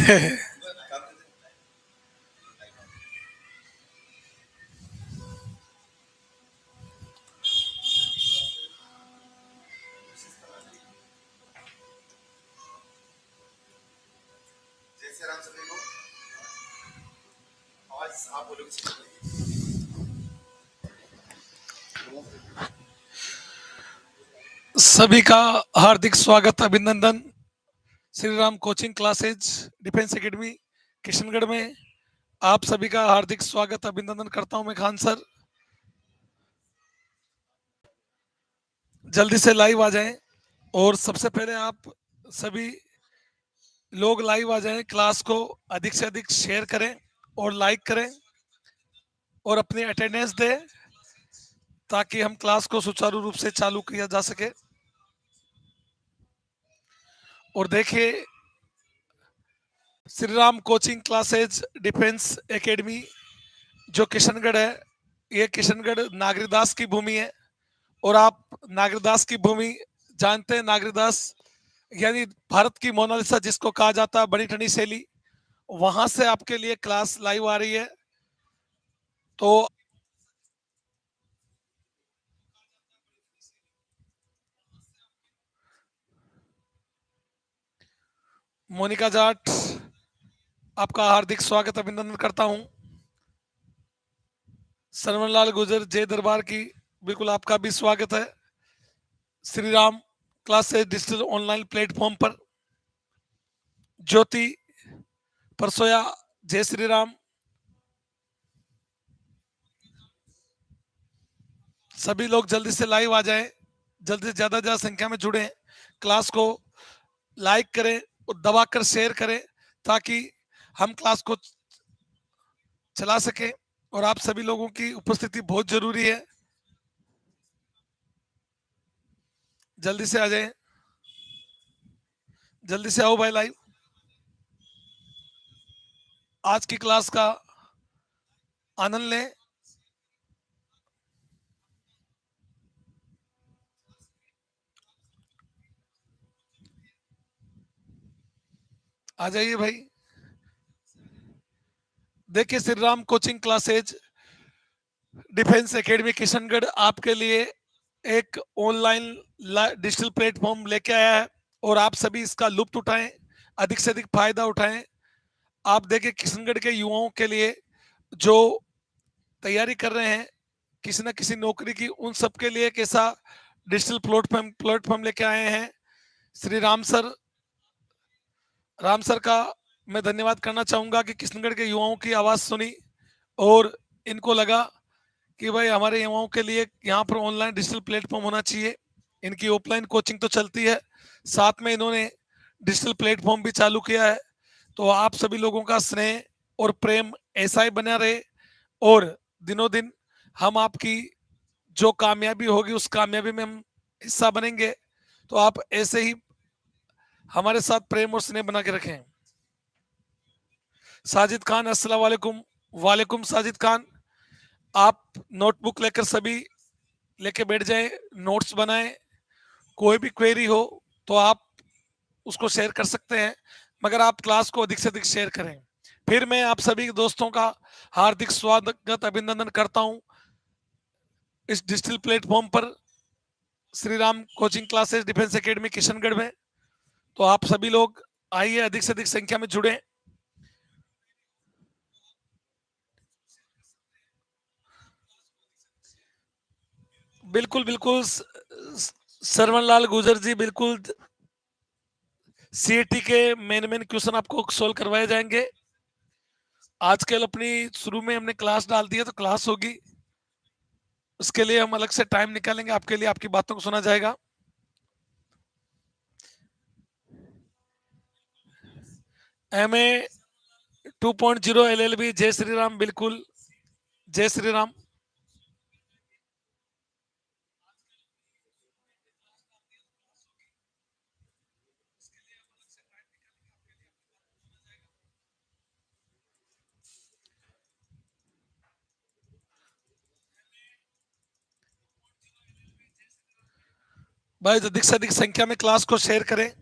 जैसे राम सभी को आज आप बोलोगे। सभी का हार्दिक स्वागत अभिनंदन। Shri Ram coaching classes defence academy Kishangarh में आप सभी का हार्दिक स्वागत अभिनंदन करता हूं मैं खान सर। जल्दी से लाइव आ जाएं और सबसे पहले आप सभी लोग लाइव आ जाएं, क्लास को अधिक से अधिक शेयर करें और लाइक करें और अपनी अटेंडेंस दें ताकि हम क्लास को सुचारू रूप से चालू किया जा सके। और देखिए, Shri Ram coaching classes defence academy जो किशनगढ़ है, ये किशनगढ़ नागरीदास की भूमि है। और आप नागरीदास की भूमि जानते हैं, नागरीदास यानी भारत की मोनालिसा जिसको कहा जाता है, बड़ी ठंडी शैली, वहां से आपके लिए क्लास लाइव आ रही है। तो मोनिका जाट, आपका हार्दिक स्वागत अभिनंदन करता हूं। सरवनलाल गुजर, जय दरबार की, बिल्कुल आपका भी स्वागत है Shri Ram classes digital online platform पर। ज्योति परसोया, जय श्री राम। सभी लोग जल्दी से लाइव आ जाएं, जल्दी से ज्यादा संख्या में जुड़ें, क्लास को लाइक करें और दबाकर शेयर करें ताकि हम क्लास को चला सकें। और आप सभी लोगों की उपस्थिति बहुत जरूरी है, जल्दी से आ जाएं, जल्दी से आओ भाई लाइव। आज की क्लास का आनंद लें। आ जाइए भाई। देखिए, Shri Ram coaching classes defence academy Kishangarh आपके लिए एक ऑनलाइन डिजिटल प्लेटफॉर्म लेके आया है और आप सभी इसका लुत्फ उठाएं, अधिक से अधिक फायदा उठाएं। आप देखिए, किशनगढ़ के युवाओं के लिए जो तैयारी कर रहे हैं किसी न किसी नौकरी की, उन सब के लिए एक ऐसा डिजिटल प्लेटफॉर्म लेके आए हैं। श्री राम सर का मैं धन्यवाद करना चाहूंगा कि किशनगढ़ के युवाओं की आवाज सुनी और इनको लगा कि भाई हमारे युवाओं के लिए यहाँ पर ऑनलाइन डिजिटल प्लेटफॉर्म होना चाहिए। इनकी ऑफलाइन कोचिंग तो चलती है, साथ में इन्होंने डिजिटल प्लेटफॉर्म भी चालू किया है। तो आप सभी लोगों का स्नेह और प्रेम ऐसा ही बना रहे और दिनों दिन हम आपकी जो कामयाबी होगी उस कामयाबी में हम हिस्सा बनेंगे। तो आप ऐसे ही हमारे साथ प्रेम और स्नेह बना के रखें। साजिद खान, अस्सलाम वालेकुम। वालेकुम साजिद खान, आप नोटबुक लेकर सभी लेके बैठ जाएं, नोट्स बनाएं। कोई भी क्वेरी हो तो आप उसको शेयर कर सकते हैं, मगर आप क्लास को अधिक से अधिक शेयर करें। फिर मैं आप सभी दोस्तों का हार्दिक स्वागत अभिनंदन करता हूं इस डिजिटल प्लेटफॉर्म पर, Shri Ram coaching classes defence academy Kishangarh में। तो आप सभी लोग आइए, अधिक से अधिक संख्या में जुड़े। बिल्कुल बिल्कुल सरवण लाल गुजर जी, बिल्कुल सीएटी के मेन क्वेश्चन आपको सोल्व करवाए जाएंगे। आजकल अपनी शुरू में हमने क्लास डाल दी है तो क्लास होगी, उसके लिए हम अलग से टाइम निकालेंगे आपके लिए, आपकी बातों को सुना जाएगा। MA 2.0 LLB, जय श्री राम। बिल्कुल, जय श्री राम। भाई अधिक से अधिक संख्या में क्लास को शेयर करें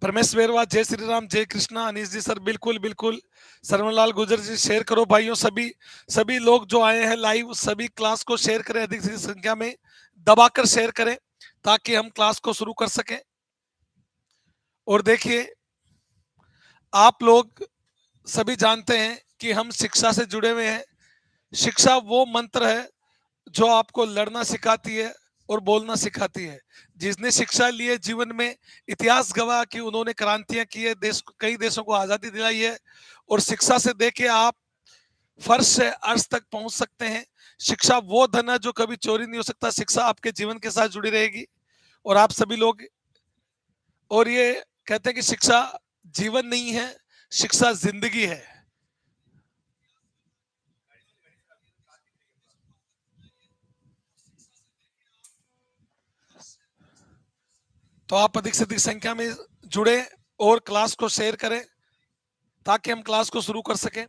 परमेश वेरवा, जय श्री राम, जय कृष्णा। अनीश जी सर, बिल्कुल बिल्कुल। सरवणलाल गुजर जी, शेयर करो भाइयों। सभी सभी लोग जो आए हैं लाइव, सभी क्लास को शेयर करें, अधिक से अधिक संख्या में दबाकर शेयर करें ताकि हम क्लास को शुरू कर सकें। और देखिए, आप लोग सभी जानते हैं कि हम शिक्षा से जुड़े हुए हैं। शिक्षा वो मंत्र है जो आपको लड़ना सिखाती है और बोलना सिखाती है। जिसने शिक्षा ली है, जीवन में इतिहास गवाह कि उन्होंने क्रांतियां की है, देश कई देशों को आजादी दिलाई है। और शिक्षा से देके आप फर्श से अर्श तक पहुंच सकते हैं। शिक्षा वो धन है जो कभी चोरी नहीं हो सकता। शिक्षा आपके जीवन के साथ जुड़ी रहेगी। और आप सभी लोग, और ये कहते हैं कि शिक्षा जीवन नहीं है, शिक्षा जिंदगी है। तो आप अधिक से अधिक संख्या में जुड़े और क्लास को शेयर करें ताकि हम क्लास को शुरू कर सकें।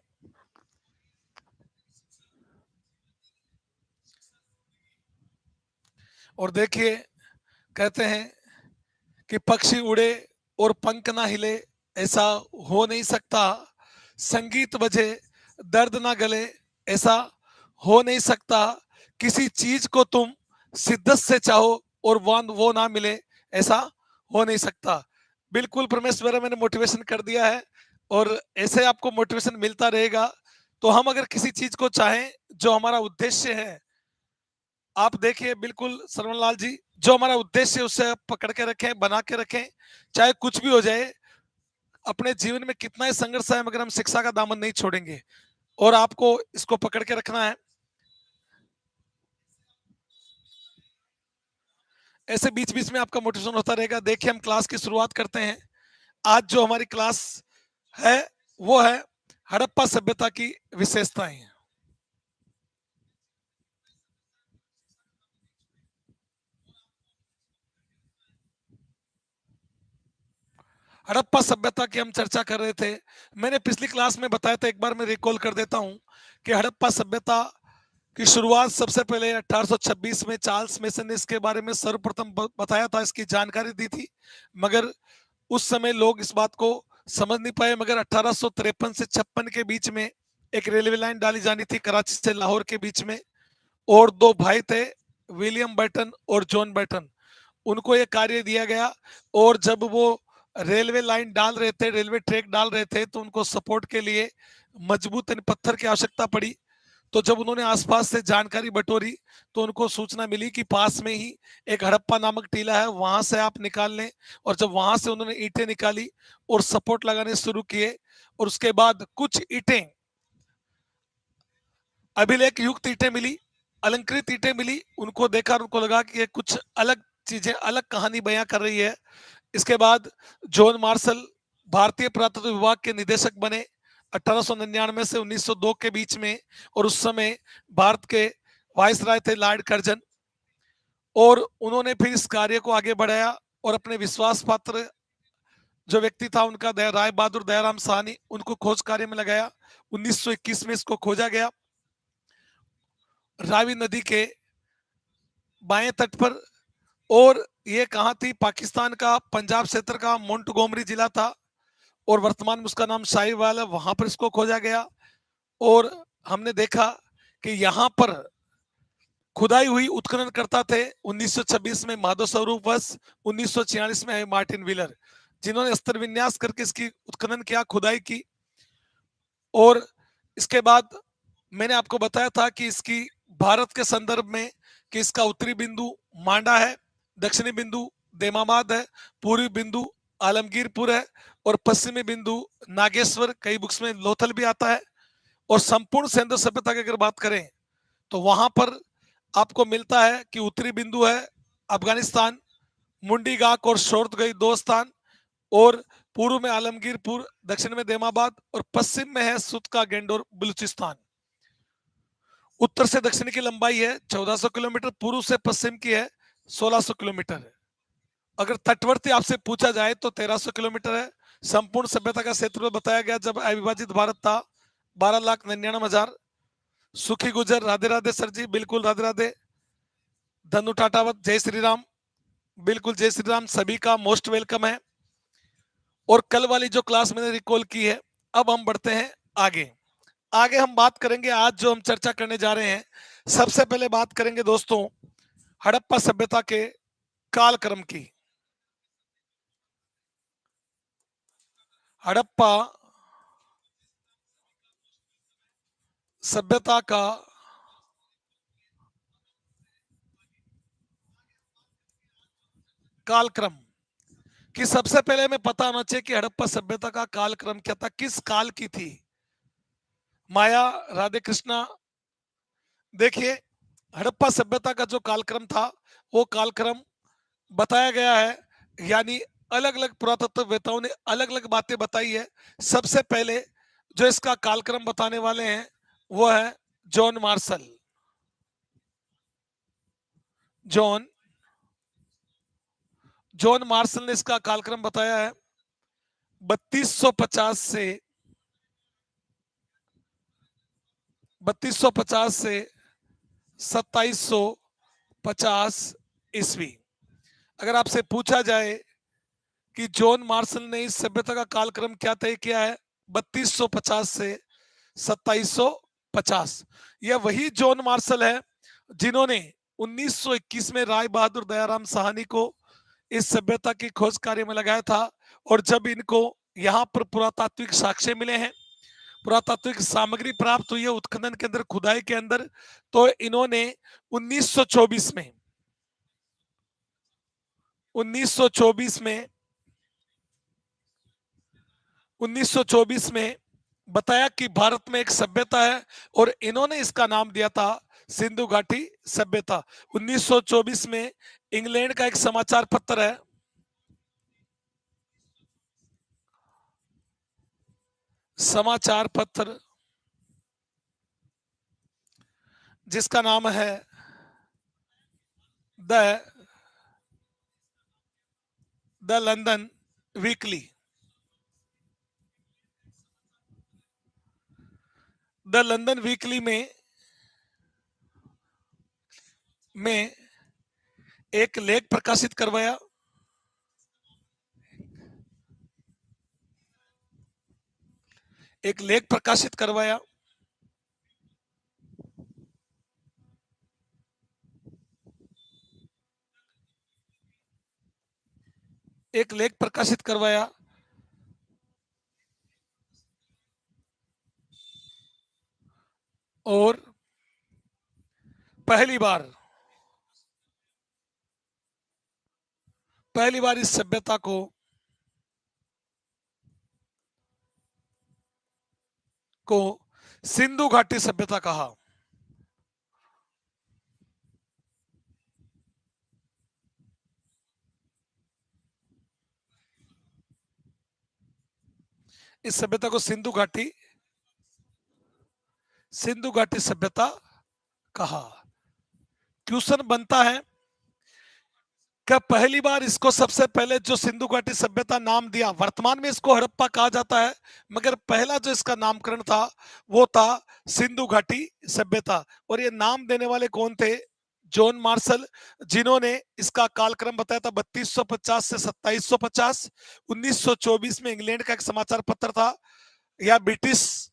और देखिए, कहते हैं कि पक्षी उड़े और पंख ना हिले, ऐसा हो नहीं सकता। संगीत बजे, दर्द ना गले, ऐसा हो नहीं सकता। किसी चीज को तुम शिद्दत से चाहो और वो ना मिले, ऐसा हो नहीं सकता। बिल्कुल परमेश्वर, मैंने मोटिवेशन कर दिया है और ऐसे आपको मोटिवेशन मिलता रहेगा। तो हम अगर किसी चीज को चाहें जो हमारा उद्देश्य है, आप देखिए बिल्कुल सरवणलाल जी, जो हमारा उद्देश्य है उससे पकड़ के रखें, बना के रखें, चाहे कुछ भी हो जाए। अपने जीवन में कितना ही संघर्ष है, मगर हम शिक्षा का दामन नहीं छोड़ेंगे और आपको इसको पकड़ के रखना है। ऐसे बीच बीच में आपका मोटिवेशन होता रहेगा। देखिए, हम क्लास की शुरुआत करते हैं। आज जो हमारी क्लास है वो है हड़प्पा सभ्यता की विशेषताएं। हड़प्पा सभ्यता की हम चर्चा कर रहे थे। मैंने पिछली क्लास में बताया था, एक बार मैं रिकॉल कर देता हूं कि हड़प्पा सभ्यता की शुरुआत सबसे पहले 1826 में चार्ल्स मेसन ने इसके बारे में सर्वप्रथम बताया था, इसकी जानकारी दी थी। मगर उस समय लोग इस बात को समझ नहीं पाए। मगर 1853 से 56 के बीच में एक रेलवे लाइन डाली जानी थी कराची से लाहौर के बीच में, और दो भाई थे, विलियम बर्टन और जॉन बर्टन, उनको ये कार्य दिया गया। और जब वो रेलवे लाइन डाल रहे थे, रेलवे ट्रैक डाल रहे थे, तो उनको सपोर्ट के लिए मजबूत पत्थर की आवश्यकता पड़ी। तो जब उन्होंने आसपास से जानकारी बटोरी तो उनको सूचना मिली कि पास में ही एक हड़प्पा नामक टीला है, वहां से आप निकाल लें। और जब वहां से उन्होंने ईंटें निकाली और सपोर्ट लगाने शुरू किए, और उसके बाद कुछ ईंटें अभिलेख युक्त ईंटें मिली, अलंकृत ईंटें मिली। उनको देखा और उनको लगा कि ये कुछ अलग चीजें, अलग कहानी बयां कर रही है। इसके बाद जॉन मार्शल भारतीय पुरातत्व विभाग के निदेशक बने 1899 से 1902 के बीच में। और उस समय भारत के वायसराय थे लॉर्ड कर्जन, और उन्होंने फिर इस कार्य को आगे बढ़ाया और अपने विश्वास पात्र जो व्यक्ति था उनका राय बहादुर दयाराम साहनी, उनको खोज कार्य में लगाया। 1921 में इसको खोजा गया रावी नदी के बाएं तट पर। और ये कहाँ थी? पाकिस्तान का पंजाब क्षेत्र का मोंटगोमरी जिला था, और वर्तमान में उसका नाम शाहीवाल है। वहां पर इसको खोजा गया और हमने देखा कि यहाँ पर खुदाई हुई। उत्खनन करता थे 1926 में माधव स्वरूप वस, 1946 में आए मार्टिन व्हीलर, जिन्होंने अस्त्र विन्यास करके इसकी उत्खनन किया, खुदाई की। और इसके बाद मैंने आपको बताया था कि इसकी भारत के संदर्भ में कि इसका उत्तरी बिंदु मांडा है, दक्षिणी बिंदु देमाबाद है, पूर्वी बिंदु आलमगीरपुर है, और पश्चिमी बिंदु नागेश्वर, कई बुक्स में लोथल भी आता है। और संपूर्ण सिंधु सभ्यता की अगर बात करें तो वहां पर आपको मिलता है कि उत्तरी बिंदु है अफगानिस्तान, मुंडी गाक और शोर्तगई दो स्थान, और पूर्व में आलमगीरपुर, दक्षिण में देमाबाद, और पश्चिम में है सुतका गेंडोर बलूचिस्तान। उत्तर से दक्षिण की लंबाई है 1400 किलोमीटर, पूर्व से पश्चिम की है 1600 किलोमीटर है। अगर तटवर्ती आपसे पूछा जाए तो 1300 किलोमीटर है। संपूर्ण सभ्यता का क्षेत्र बताया गया जब अविभाजित भारत था 12,99,000। सुखी गुजर, राधे राधे सर जी, बिल्कुल राधे राधे। धनु टाटावत, जय श्री राम, बिल्कुल जय श्री राम, सभी का मोस्ट वेलकम है। और कल वाली जो क्लास मैंने रिकॉल की है। अब हम बढ़ते हैं आगे। आगे हम बात करेंगे, आज जो हम चर्चा करने जा रहे हैं, सबसे पहले बात करेंगे दोस्तों हड़प्पा सभ्यता के कालक्रम की। हड़प्पा सभ्यता का कालक्रम कि सबसे पहले हमें पता होना चाहिए कि हड़प्पा सभ्यता का कालक्रम क्या था, किस काल की थी। माया, राधे कृष्णा, देखिए हड़प्पा सभ्यता का जो कालक्रम था वो कालक्रम बताया गया है, यानी अलग अलग पुरातत्ववेताओं ने अलग अलग बातें बताई है। सबसे पहले जो इसका कालक्रम बताने वाले हैं वो है John Marshall. John John Marshall ने इसका कालक्रम बताया है 3250 से 2750 ईस्वी। अगर आपसे पूछा जाए कि जॉन मार्शल ने इस सभ्यता का कालक्रम क्या तय किया है 3250 से 2750, यह वही जॉन मार्शल है जिन्होंने 1921 में राय बहादुर दयाराम साहनी को इस सभ्यता की खोज कार्य में लगाया था। और जब इनको यहाँ पर पुरातात्विक साक्ष्य मिले हैं, पुरातात्विक सामग्री प्राप्त हुई है उत्खनन के अंदर, खुदाई के अंदर, तो इन्होंने 1924 में 1924 में 1924 में बताया कि भारत में एक सभ्यता है और इन्होंने इसका नाम दिया था सिंधु घाटी सभ्यता। 1924 में इंग्लैंड का एक समाचार पत्र है, समाचार पत्र जिसका नाम है the the London weekly. The London weekly में एक लेख प्रकाशित करवाया, एक लेख प्रकाशित करवाया एक लेख प्रकाशित करवाया और पहली बार इस सभ्यता को सिंधु घाटी सभ्यता कहा। इस सभ्यता को सिंधु घाटी सभ्यता कहा। क्वेश्चन बनता है क्या पहली बार इसको सबसे पहले जो सिंधु घाटी सभ्यता नाम दिया, वर्तमान में इसको हड़प्पा कहा जाता है, मगर पहला जो इसका नामकरण था वो था सिंधु घाटी सभ्यता। और ये नाम देने वाले कौन थे? जॉन मार्शल, जिन्होंने इसका कालक्रम बताया था 3250 से 2750। 1924 में इंग्लैंड का एक समाचार पत्र था या ब्रिटिश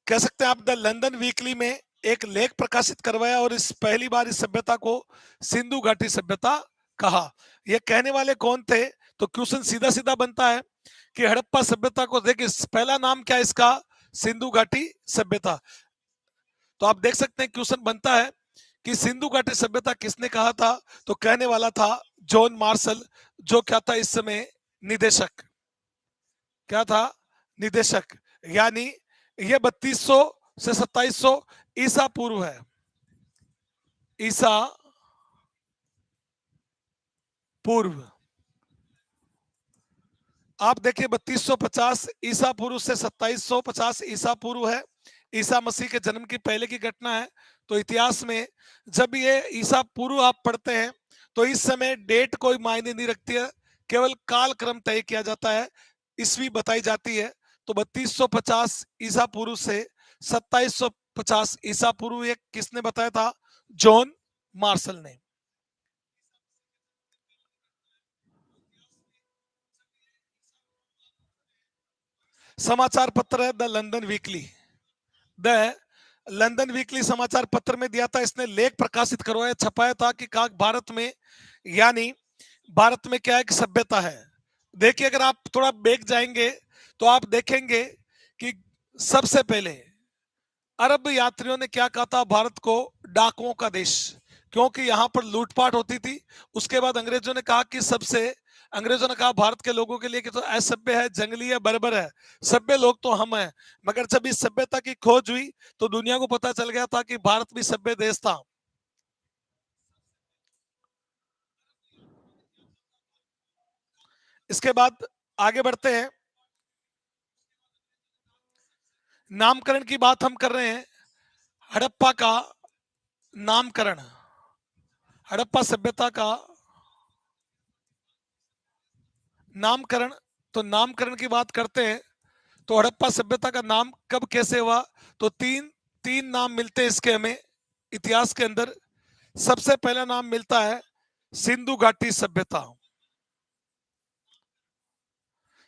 कह सकते हैं आप, द लंदन वीकली में एक लेख प्रकाशित करवाया और इस पहली बार इस सभ्यता को सिंधु घाटी सभ्यता कहा। ये कहने वाले कौन थे? तो क्वेश्चन सीधा सीधा बनता है कि हड़प्पा सभ्यता को देखिए पहला नाम क्या है इसका, सिंधु घाटी सभ्यता। तो आप देख सकते हैं क्वेश्चन बनता है कि सिंधु घाटी सभ्यता किसने कहा था? तो कहने वाला था जॉन मार्शल, जो क्या था इस समय निदेशक, क्या था? निदेशक। यानी ये 3200 से 2700 ईसा पूर्व है, ईसा पूर्व। आप देखिए 3250 ईसा पूर्व से 2750 ईसा पूर्व है, ईसा मसीह के जन्म की पहले की घटना है। तो इतिहास में जब ये ईसा पूर्व आप पढ़ते हैं तो इस समय डेट कोई मायने नहीं रखती है, केवल कालक्रम तय किया जाता है, ईस्वी बताई जाती है। तो 3250 ईसा पूर्व से 2750 ईसा पूर्व ये किसने बताया था? जॉन मार्शल ने। समाचार पत्र है the London weekly. The London weekly समाचार पत्र में दिया था, इसने लेख प्रकाशित करवाया, छपाया था कि भारत में, यानी भारत में क्या एक सभ्यता है। देखिए, अगर आप थोड़ा बैक जाएंगे तो आप देखेंगे कि सबसे पहले अरब यात्रियों ने क्या कहा था भारत को, डाकुओं का देश, क्योंकि यहां पर लूटपाट होती थी। उसके बाद अंग्रेजों ने कहा कि अंग्रेजों ने कहा भारत के लोगों के लिए कि तो असभ्य है, जंगली है, बर्बर है, सभ्य लोग तो हम हैं। मगर जब इस सभ्यता की खोज हुई तो दुनिया को पता चल गया था कि भारत भी सभ्य देश था। इसके बाद आगे बढ़ते हैं, नामकरण की बात हम कर रहे हैं। हड़प्पा का नामकरण, हड़प्पा सभ्यता का नामकरण, तो नामकरण की बात करते हैं तो हड़प्पा सभ्यता का नाम कब कैसे हुआ, तो तीन तीन नाम मिलते हैं इसके हमें इतिहास के अंदर। सबसे पहला नाम मिलता है सिंधु घाटी सभ्यता।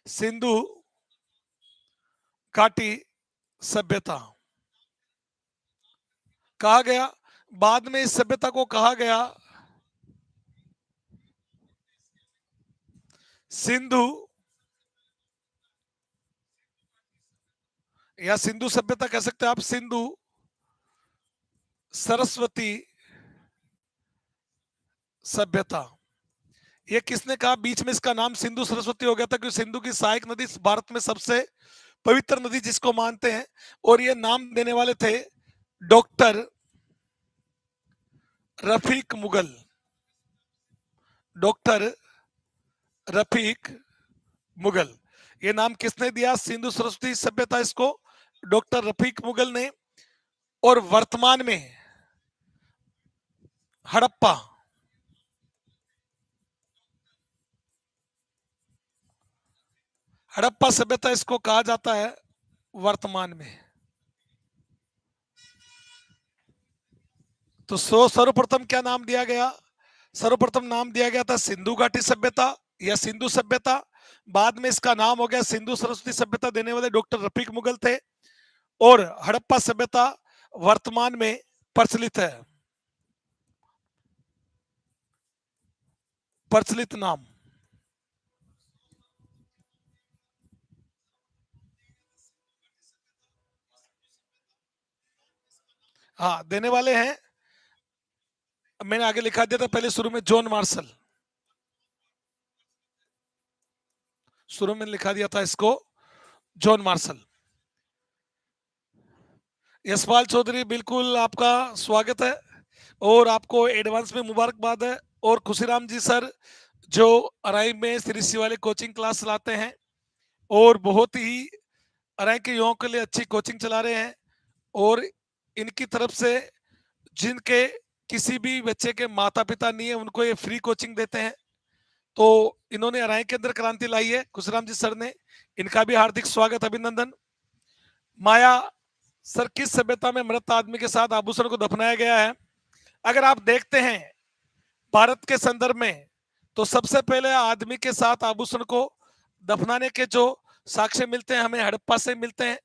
सिंधु घाटी सभ्यता कहा गया, बाद में इस सभ्यता को कहा गया सिंधु या सिंधु सभ्यता कह सकते हैं आप, सिंधु सरस्वती सभ्यता। ये किसने कहा, बीच में इसका नाम सिंधु सरस्वती हो गया था क्योंकि सिंधु की सहायक नदी भारत में सबसे पवित्र नदी जिसको मानते हैं, और ये नाम देने वाले थे डॉक्टर रफीक मुगल। डॉक्टर रफीक मुगल, ये नाम किसने दिया, सिंधु सरस्वती सभ्यता, इसको डॉक्टर रफीक मुगल ने। और वर्तमान में हड़प्पा, हड़प्पा सभ्यता इसको कहा जाता है वर्तमान में। तो सर्वप्रथम क्या नाम दिया गया, सर्वप्रथम नाम दिया गया था सिंधु घाटी सभ्यता या सिंधु सभ्यता। बाद में इसका नाम हो गया सिंधु सरस्वती सभ्यता, देने वाले डॉक्टर रफीक मुगल थे। और हड़प्पा सभ्यता वर्तमान में प्रचलित है, प्रचलित नाम। हाँ, देने वाले हैं, मैंने आगे लिखा दिया था पहले शुरू में जॉन मार्शल, शुरू में लिखा दिया था इसको जॉन मार्शल। यशपाल चौधरी, बिल्कुल आपका स्वागत है और आपको एडवांस में मुबारकबाद है। और खुशीराम जी सर जो अराई में श्री वाले कोचिंग क्लास चलाते हैं और बहुत ही अराई के युवाओं के लिए अच्छी कोचिंग चला रहे हैं, और इनकी तरफ से जिनके किसी भी बच्चे के माता पिता नहीं है उनको ये फ्री कोचिंग देते हैं। तो इन्होंने अराई के अंदर क्रांति लाई है खुशीराम जी सर ने, इनका भी हार्दिक स्वागत, अभिनंदन। माया सर, किस सभ्यता में मृत आदमी के साथ आभूषण को दफनाया गया है? अगर आप देखते हैं भारत के संदर्भ में तो सबसे पहले आदमी के साथ आभूषण को दफनाने के जो साक्ष्य मिलते हैं हमें हड़प्पा से मिलते हैं।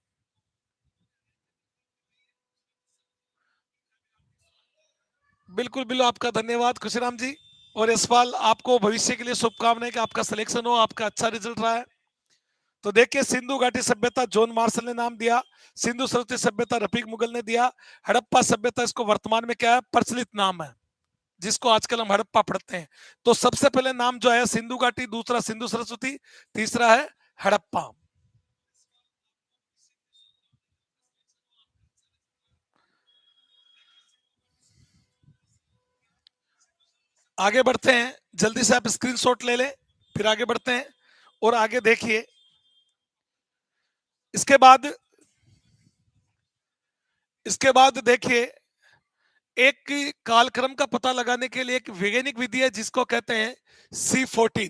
बिल्कुल बिल्कुल, आपका धन्यवाद खुशीराम जी। और यशपाल, आपको भविष्य के लिए शुभकामनाएं कि आपका सिलेक्शन हो, आपका अच्छा रिजल्ट रहा है। तो देखिए, सिंधु घाटी सभ्यता जॉन मार्शल ने नाम दिया, सिंधु सरस्वती सभ्यता रफीक मुगल ने दिया, हड़प्पा सभ्यता इसको वर्तमान में क्या है, प्रचलित नाम है जिसको आजकल हम हड़प्पा पढ़ते हैं। तो सबसे पहले नाम जो है सिंधु घाटी, दूसरा सिंधु सरस्वती, तीसरा है हड़प्पा। आगे बढ़ते हैं, जल्दी से आप स्क्रीनशॉट ले लें, फिर आगे बढ़ते हैं और आगे देखिए। इसके बाद देखिए, एक कालक्रम का पता लगाने के लिए एक वैज्ञानिक विधि है जिसको कहते हैं C14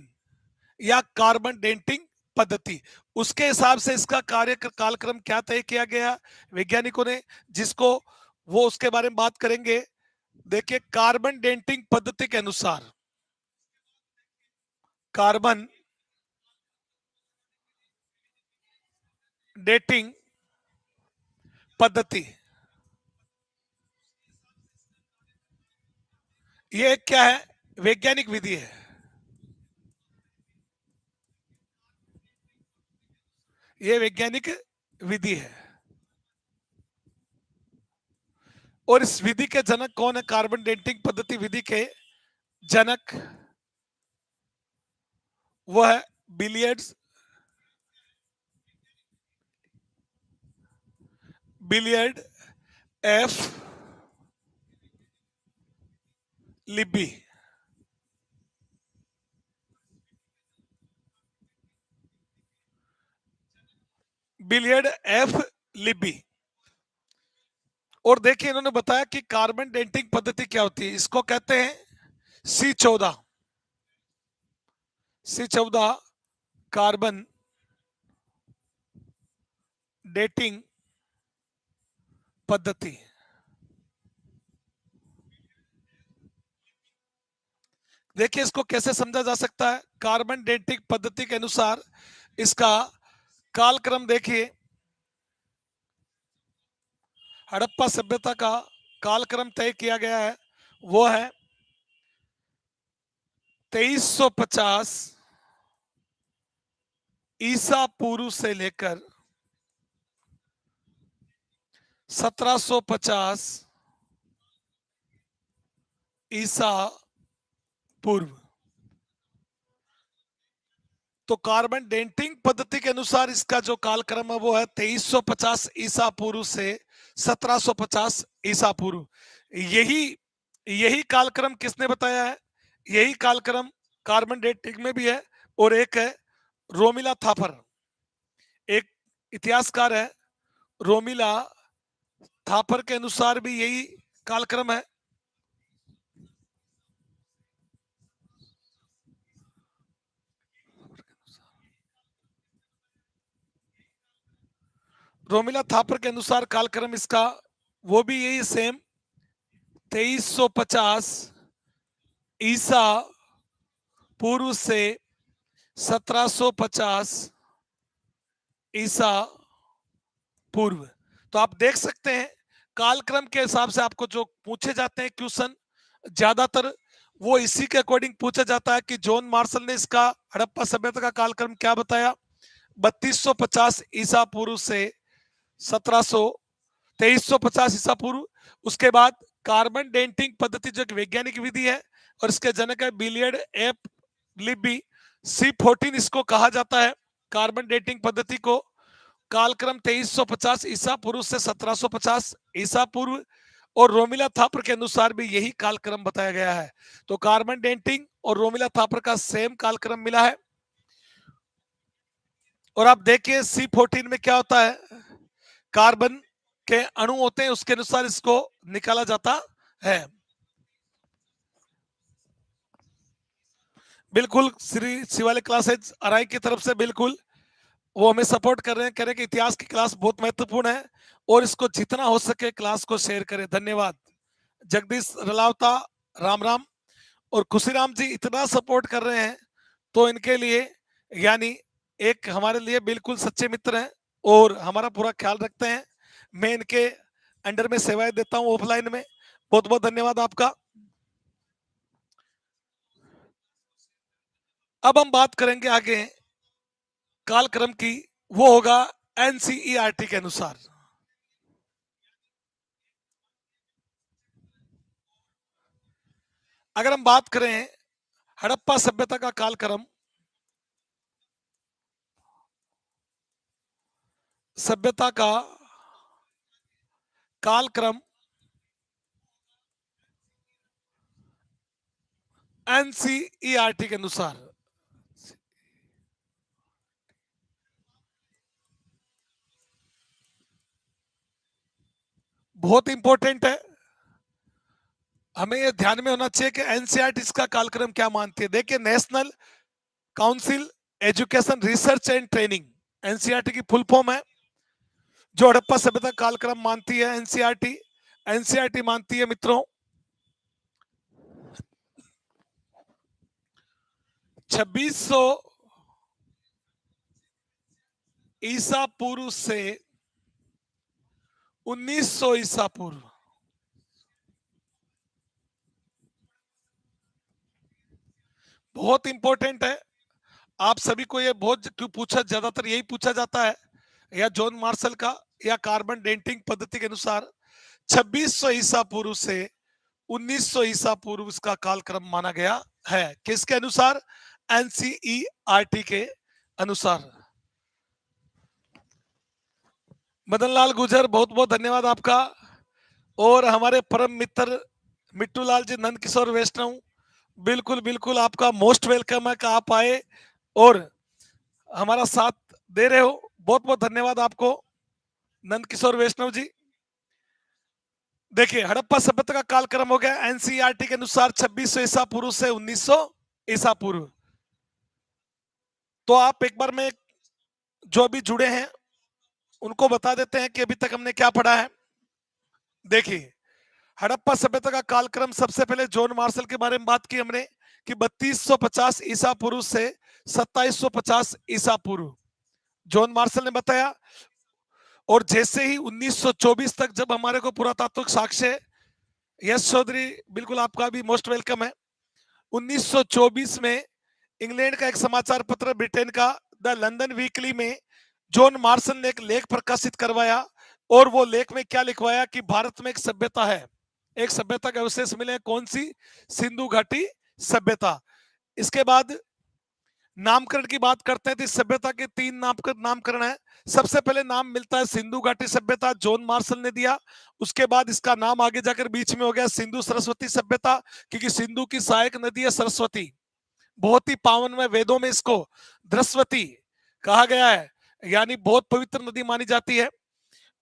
या कार्बन डेटिंग पद्धति। उसके हिसाब से इसका कार्य कालक्रम क्या तय किया गया वैज्ञानिकों ने, जिसको वो उसके बारे में बात करेंगे। देखिए, कार्बन डेटिंग पद्धति के अनुसार, कार्बन डेटिंग पद्धति, ये क्या है? वैज्ञानिक विधि है। ये वैज्ञानिक विधि है। और इस विधि के जनक कौन है? कार्बन डेटिंग पद्धति विधि के जनक वो है Willard's, Willard F Libby. Willard F Libby. और देखिए इन्होंने बताया कि कार्बन डेटिंग पद्धति क्या होती है। इसको कहते हैं C14। C14 कार्बन डेटिंग पद्धति। देखिए इसको कैसे समझा जा सकता है। कार्बन डेटिंग पद्धति के अनुसार इसका कालक्रम देखिए, हड़प्पा सभ्यता का कालक्रम तय किया गया है, वो है 2350 ईसा पूर्व से लेकर 1750 ईसा पूर्व। तो कार्बन डेटिंग पद्धति के अनुसार इसका जो कालक्रम है वो है 2350 ईसा पूर्व से 1750 ईसा पूर्व। यही यही कालक्रम किसने बताया है? यही कालक्रम कार्बन डेटिंग में भी है। और एक है रोमिला थापर, एक इतिहासकार है, रोमिला थापर के अनुसार भी यही कालक्रम है। रोमिला थापर के अनुसार कालक्रम इसका वो भी यही सेम 2350 ईसा पूर्व से 1750 ईसा पूर्व। तो आप देख सकते हैं कालक्रम के हिसाब से आपको जो पूछे जाते हैं क्वेश्चन, ज्यादातर वो इसी के अकॉर्डिंग पूछा जाता है कि जॉन मार्शल ने इसका हड़प्पा सभ्यता का कालक्रम क्या बताया, 3250 ईसा पूर्व से 1700 2350 ईसा पूर्व। उसके बाद कार्बन डेटिंग पद्धति जो एक वैज्ञानिक विधि है और इसके जनक है बिलियर्ड एफ लिब्बी। C14 इसको कहा जाता है कार्बन डेटिंग पद्धति को। कालक्रम 2350 ईसा पूर्व से 1750 ईसा पूर्व। और रोमिला थापर के अनुसार भी यही कालक्रम बताया गया है। तो कार्बन डेटिंग और रोमिला थापर का सेम कालक्रम मिला है। और आप देखिए C14 में क्या होता है, कार्बन के अणु होते हैं, उसके अनुसार इसको निकाला जाता है। बिल्कुल श्री शिवालिक क्लासेज अराई की तरफ से बिल्कुल वो हमें सपोर्ट कर रहे हैं, कह रहे हैं कि इतिहास की क्लास बहुत महत्वपूर्ण है और इसको जितना हो सके क्लास को शेयर करें। धन्यवाद। जगदीश रलावता, राम राम। और खुशीराम जी इतना सपोर्ट कर रहे हैं तो इनके लिए यानी एक हमारे लिए बिल्कुल सच्चे मित्र हैं और हमारा पूरा ख्याल रखते हैं। मैं इनके अंडर में सेवाएं देता हूं ऑफलाइन में। बहुत बहुत धन्यवाद आपका। अब हम बात करेंगे आगे कालक्रम की, वो होगा एनसीईआरटी के अनुसार। अगर हम बात करें हड़प्पा सभ्यता का कालक्रम, सभ्यता का कालक्रम एनसीईआरटी के अनुसार बहुत इंपॉर्टेंट है, हमें यह ध्यान में होना चाहिए कि एनसीईआरटी इसका कालक्रम क्या मानती है। देखिए national council education research and training, NCERT की फुल फॉर्म है। जो हड़प्पा सभ्यता कालक्रम मानती है एनसीईआरटी, एनसीईआरटी मानती है मित्रों 2600 ईसा पूर्व से 1900 ईसा पूर्व। बहुत इंपॉर्टेंट है, आप सभी को ये बहुत क्यों पूछा, ज्यादातर यही पूछा जाता है, या जॉन मार्शल का या कार्बन डेटिंग पद्धति के अनुसार 2600 ईसा पूर्व से 1900 ईसा पूर्व इसका कालक्रम माना गया है। किसके अनुसार? एनसीईआरटी के अनुसार। मदन लाल गुजर, बहुत बहुत धन्यवाद आपका। और हमारे परम मित्र मिट्टू लाल जी, नंद किशोर वैष्णव, बिल्कुल बिल्कुल आपका मोस्ट वेलकम है कि आप आए और हमारा साथ दे रहे हो। बहुत बहुत धन्यवाद आपको नंद किशोर वैष्णव जी। देखिए, हड़प्पा सभ्यता का कालक्रम हो गया एनसीईआरटी के अनुसार 2600 ईसा पूर्व से 1900 ईसा पूर्व। तो आप एक बार में जो अभी जुड़े हैं उनको बता देते हैं कि अभी तक हमने क्या पढ़ा है। देखिए, हड़प्पा सभ्यता का कालक्रम, सबसे पहले जॉन मार्शल के बारे में बात की हमने कि 3250 ईसा पूर्व से 2750 ईसा पूर्व जॉन मार्शल ने बताया। और जैसे ही 1924 तक जब हमारे को पुरातात्विक साक्ष्य, यस चौधरी बिल्कुल आपका भी मोस्ट वेलकम है। 1924 में इंग्लैंड का एक समाचार पत्र ब्रिटेन का द लंदन वीकली में जॉन मार्शल ने एक लेख प्रकाशित करवाया और वो लेख में क्या लिखवाया कि भारत में एक सभ्यता है, एक सभ्यता के अवशेष मिले। कौन सी? सिंधु घाटी सभ्यता। इसके बाद नामकरण की बात करते हैं तो इस सभ्यता के 3 नामकरण है। सबसे पहले नाम मिलता है सिंधु घाटी सभ्यता, जॉन मार्शल ने दिया। उसके बाद इसका नाम आगे जाकर बीच में हो गया सिंधु सरस्वती सभ्यता, क्योंकि सिंधु की सहायक नदी है सरस्वती, बहुत ही पावन में, वेदों में इसको धृस्वती कहा गया है, यानी बहुत पवित्र नदी मानी जाती है।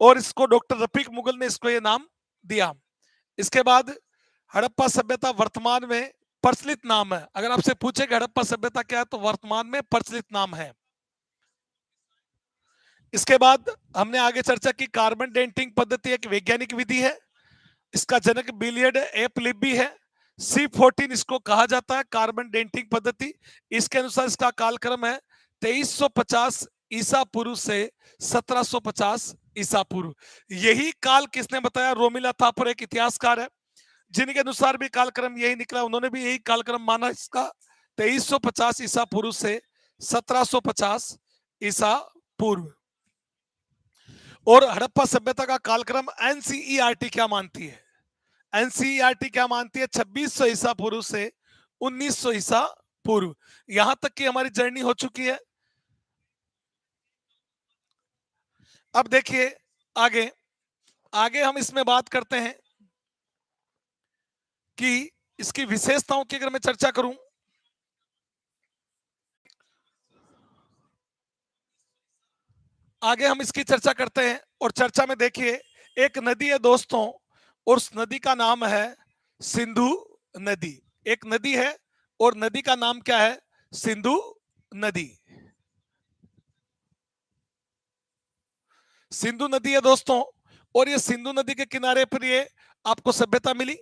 और इसको डॉक्टर रफीक मुगल ने इसको ये नाम दिया। इसके बाद हड़प्पा सभ्यता वर्तमान में प्रचलित नाम है। अगर आपसे पूछे कि हड़प्पा सभ्यता क्या है तो वर्तमान में प्रचलित नाम है। इसके बाद हमने आगे चर्चा की कार्बन डेटिंग पद्धति एक वैज्ञानिक विधि है। इसका जनक बिलियर्ड एप लिब्बी है। C14 इसको कहा जाता है कार्बन डेटिंग पद्धति। इसके अनुसार इसका कालक्रम है 2350 ईसा पूर्व से 1750 ईसा पूर्व। यही काल किसने बताया? रोमिला थापर, एक इतिहासकार है, जिनके अनुसार भी कालक्रम यही निकला। उन्होंने भी यही कालक्रम माना इसका 2350 ईसा पूर्व से 1750 ईसा पूर्व। और हड़प्पा सभ्यता का कालक्रम एनसीईआरटी क्या मानती है? एनसीईआरटी क्या मानती है? 2600 ईसा पूर्व से 1900 ईसा पूर्व। यहां तक की हमारी जर्नी हो चुकी है। अब देखिए आगे, आगे हम इसमें बात करते हैं कि इसकी विशेषताओं की अगर मैं चर्चा करूं, आगे हम इसकी चर्चा करते हैं। और चर्चा में देखिए, एक नदी है दोस्तों, और उस नदी का नाम है सिंधु नदी। एक नदी है और नदी का नाम क्या है? सिंधु नदी। सिंधु नदी है दोस्तों, और ये सिंधु नदी के किनारे पर ये आपको सभ्यता मिली।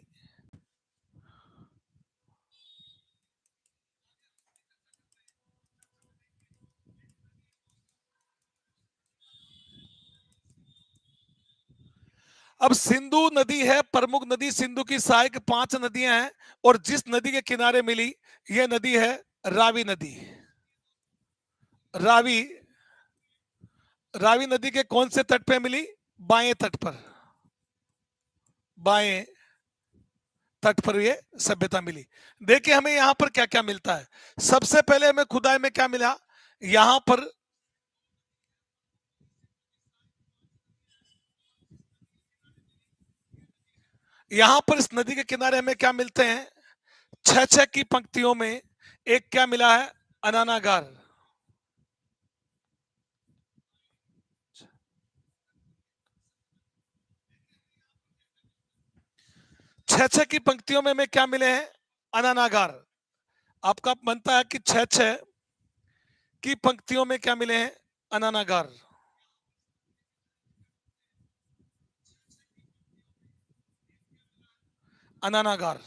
अब सिंधु नदी है प्रमुख नदी, सिंधु की सहायक 5 नदियां हैं, और जिस नदी के किनारे मिली यह नदी है रावी नदी। रावी, रावी नदी के कौन से तट पे मिली? बाएं तट पर, बाएं तट पर ये सभ्यता मिली। देखिए हमें यहां पर क्या क्या मिलता है। सबसे पहले हमें खुदाई में क्या मिला? यहां पर इस नदी के किनारे हमें क्या मिलते हैं? 6 की पंक्तियों में एक क्या मिला है? अनानागार। 6 की पंक्तियों में हमें क्या मिले हैं? अनानागार। आपका बनता है कि 6 की पंक्तियों में क्या मिले हैं? अनानागार। अनानागार।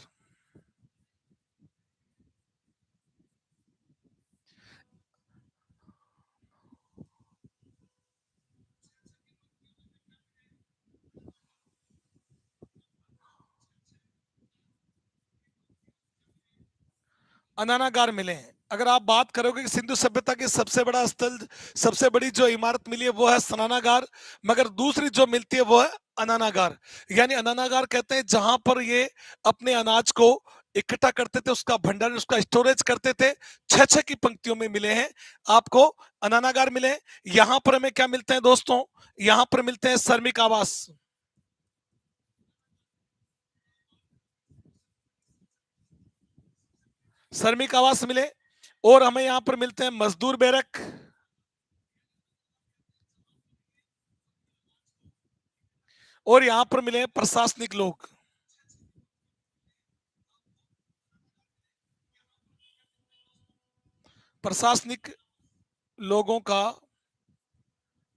अनानागार मिले हैं। अगर आप बात करोगे कि सिंधु सभ्यता की सबसे बड़ा स्थल, सबसे बड़ी जो इमारत मिली है वो है स्नानागार, मगर दूसरी जो मिलती है वो है अनानागार। यानी अनानागार कहते हैं जहां पर ये अपने अनाज को इकट्ठा करते थे, उसका भंडारण, उसका स्टोरेज करते थे। छह छह की पंक्तियों में मिले हैं आपको अनानागार मिले हैं। यहां पर हमें क्या मिलते हैं दोस्तों, यहां पर मिलते हैं श्रमिक आवास। श्रमिक आवास मिले, और हमें यहां पर मिलते हैं मजदूर बैरक, और यहां पर मिले हैं प्रशासनिक लोग। प्रशासनिक लोगों का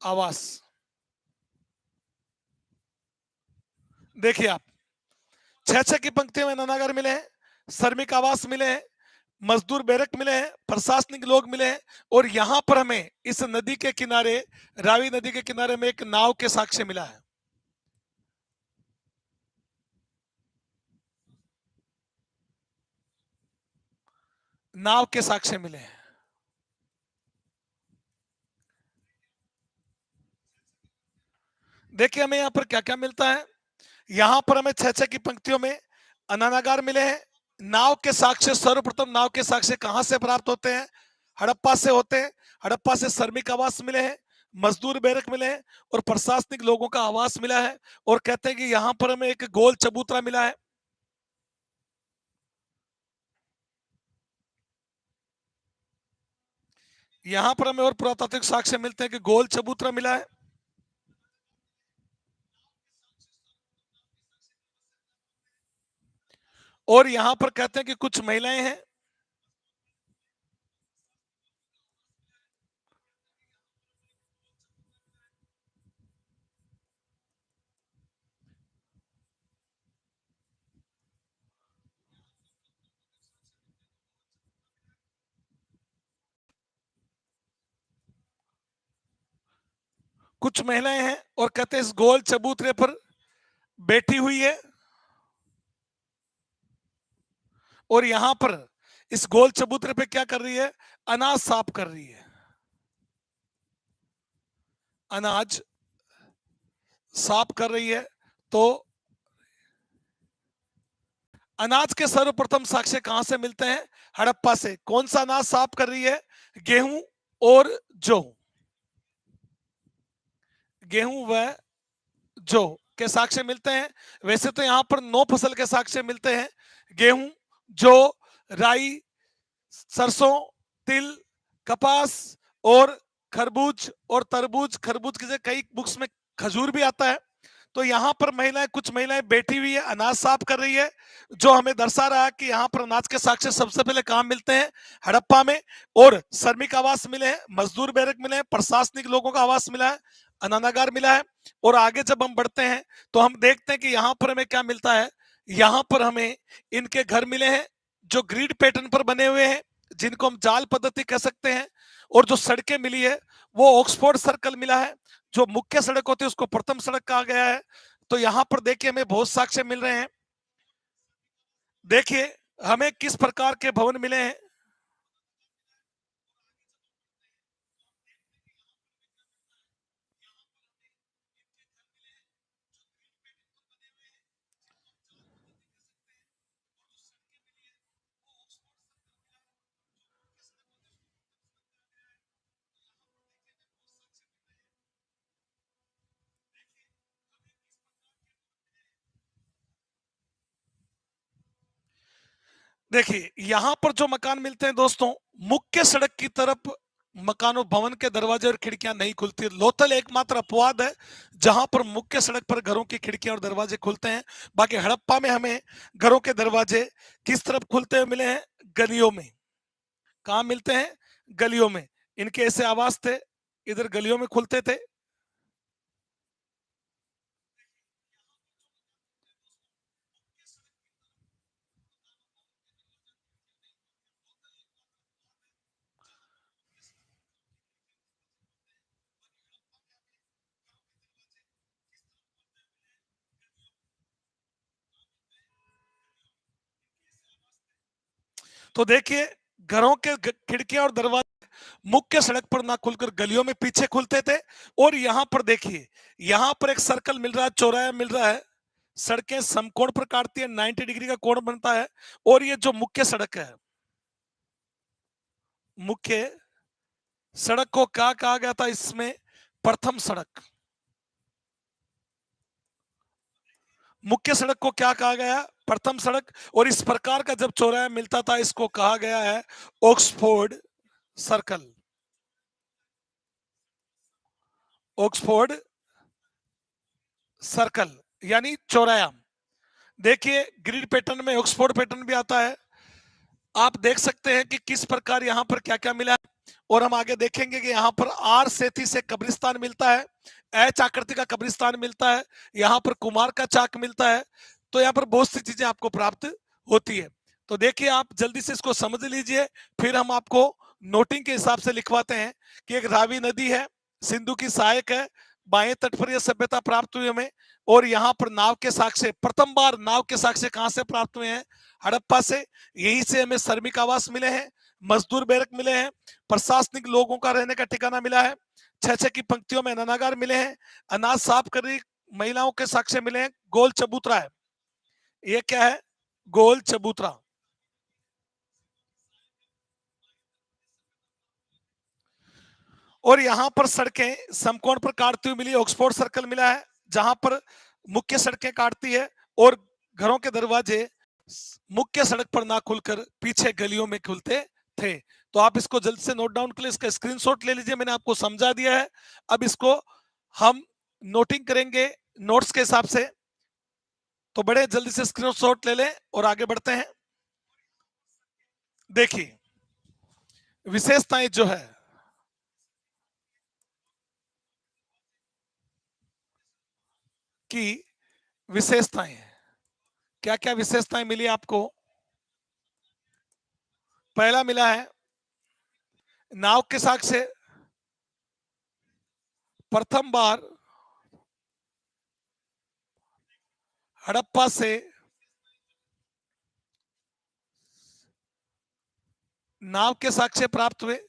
आवास। देखिए आप, छह छह की पंक्तियों में नानागार मिले हैं, श्रमिक आवास मिले हैं, मजदूर बैरक मिले हैं, प्रशासनिक लोग मिले हैं, और यहां पर हमें इस नदी के किनारे, रावी नदी के किनारे में एक नाव के साक्ष्य मिला है। नाव के साक्ष्य मिले हैं। देखिए हमें यहां पर क्या क्या मिलता है। यहां पर हमें छह छह की पंक्तियों में अनानागार मिले हैं। नाव के साक्ष्य, सर्वप्रथम नाव के साक्ष्य कहां से प्राप्त होते हैं? हड़प्पा से होते हैं। हड़प्पा से श्रमिक आवास मिले हैं, मजदूर बैरक मिले हैं, और प्रशासनिक लोगों का आवास मिला है। और कहते हैं कि यहां पर हमें एक गोल चबूतरा मिला है। यहां पर हमें और पुरातात्विक साक्ष्य मिलते हैं कि गोल चबूतरा मिला है। और यहां पर कहते हैं कि कुछ महिलाएं हैं। कुछ महिलाएं हैं, और कहते हैं इस गोल चबूतरे पर बैठी हुई है, और यहां पर इस गोल चबूतरे पे क्या कर रही है? अनाज साफ कर रही है। अनाज साफ कर रही है। तो अनाज के सर्वप्रथम साक्ष्य कहां से मिलते हैं? हड़प्पा से। कौन सा अनाज साफ कर रही है? गेहूं और जौ। गेहूं व जौ के साक्ष्य मिलते हैं। वैसे तो यहां पर 9 फसल के साक्ष्य मिलते हैं: गेहूं, जौ, राई, सरसों, तिल, कपास, और खरबूज और तरबूज। खरबूज की जगह कई बुक्स में खजूर भी आता है। तो यहाँ पर महिलाएं, कुछ महिलाएं बैठी हुई है, अनाज साफ कर रही है, जो हमें दर्शा रहा है कि यहाँ पर अनाज के साक्ष्य सबसे पहले कहाँ मिलते हैं? हड़प्पा में। और श्रमिक आवास मिले हैं, मजदूर बैरक मिले हैं, प्रशासनिक लोगों का आवास मिला है, अनानागार मिला है। और आगे जब हम बढ़ते हैं तो हम देखते हैं कि यहाँ पर हमें क्या मिलता है। यहाँ पर हमें इनके घर मिले हैं, जो ग्रिड पैटर्न पर बने हुए हैं, जिनको हम जाल पद्धति कह सकते हैं। और जो सड़कें मिली है वो ऑक्सफोर्ड सर्कल मिला है। जो मुख्य सड़क होती है उसको प्रथम सड़क कहा गया है। तो यहां पर देखिए हमें बहुत साक्ष्य मिल रहे हैं। देखिए हमें किस प्रकार के भवन मिले हैं। देखिए यहां पर जो मकान मिलते हैं दोस्तों, मुख्य सड़क की तरफ मकानों, भवन के दरवाजे और खिड़कियां नहीं खुलती। लोथल एकमात्र अपवाद है जहां पर मुख्य सड़क पर घरों की खिड़कियां और दरवाजे खुलते हैं। बाकी हड़प्पा में हमें घरों के दरवाजे किस तरफ खुलते हुए मिले हैं? गलियों में। कहाँ मिलते हैं? गलियों में। इनके ऐसे आवास थे, इधर गलियों में खुलते थे। तो देखिए, घरों के खिड़कियां और दरवाजे मुख्य सड़क पर ना खुलकर गलियों में पीछे खुलते थे। और यहां पर देखिए, यहां पर एक सर्कल मिल रहा है, चौराहा मिल रहा है, सड़कें समकोण पर काटती है, 90 डिग्री का कोण बनता है। और ये जो मुख्य सड़क है, मुख्य सड़क को क्या कहा गया था इसमें? प्रथम सड़क। मुख्य सड़क को क्या कहा गया? प्रथम सड़क। और इस प्रकार का जब चौराहा मिलता था, इसको कहा गया है ऑक्सफोर्ड सर्कल। ऑक्सफोर्ड सर्कल यानी चौराया। देखिए, ग्रिड पैटर्न में ऑक्सफोर्ड पैटर्न भी आता है। आप देख सकते हैं कि किस प्रकार यहां पर क्या क्या मिला है। और हम आगे देखेंगे कि यहां पर आर सेथी से कब्रिस्तान मिलता है, एच आकृति का कब्रिस्तान मिलता है, यहां पर कुमार का चाक मिलता है। तो यहां पर बहुत सी चीजें आपको प्राप्त होती है। तो देखिए, आप जल्दी से इसको समझ लीजिए, फिर हम आपको नोटिंग के हिसाब से लिखवाते हैं कि एक रावी नदी है, सिंधु की सहायक है, बाएं तट पर यह सभ्यता प्राप्त हुई हमें। और यहाँ पर नाव के साक्ष्य, प्रथम बार नाव के साक्ष्य कहां से प्राप्त हुए हैं? हड़प्पा से। यहीं से हमें श्रमिक आवास मिले हैं, मजदूर बैरक मिले हैं, प्रशासनिक लोगों का रहने का ठिकाना मिला है, छह छह की पंक्तियों में अनागार मिले हैं, अनाज साफ कर रही महिलाओं के साक्ष्य मिले हैं, गोल चबूतरा है। ये क्या है? गोल चबूतरा। और यहां पर सड़कें समकोण पर काटती हुई मिली, ऑक्सफोर्ड सर्कल मिला है जहां पर मुख्य सड़कें काटती है और घरों के दरवाजे मुख्य सड़क पर ना खुलकर पीछे गलियों में खुलते थे। तो आप इसको जल्द से नोट डाउन कर ले, इसका स्क्रीनशॉट ले लीजिए, मैंने आपको समझा दिया है। अब इसको हम नोटिंग करेंगे नोट्स के हिसाब से, तो बड़े जल्दी से स्क्रीनशॉट ले लें और आगे बढ़ते हैं। देखिए, विशेषताएं जो है, कि विशेषताएं क्या क्या विशेषताएं मिली आपको? पहला मिला है नाव के साक्ष्य, प्रथम बार हड़प्पा से नाव के साक्ष्य प्राप्त हुए।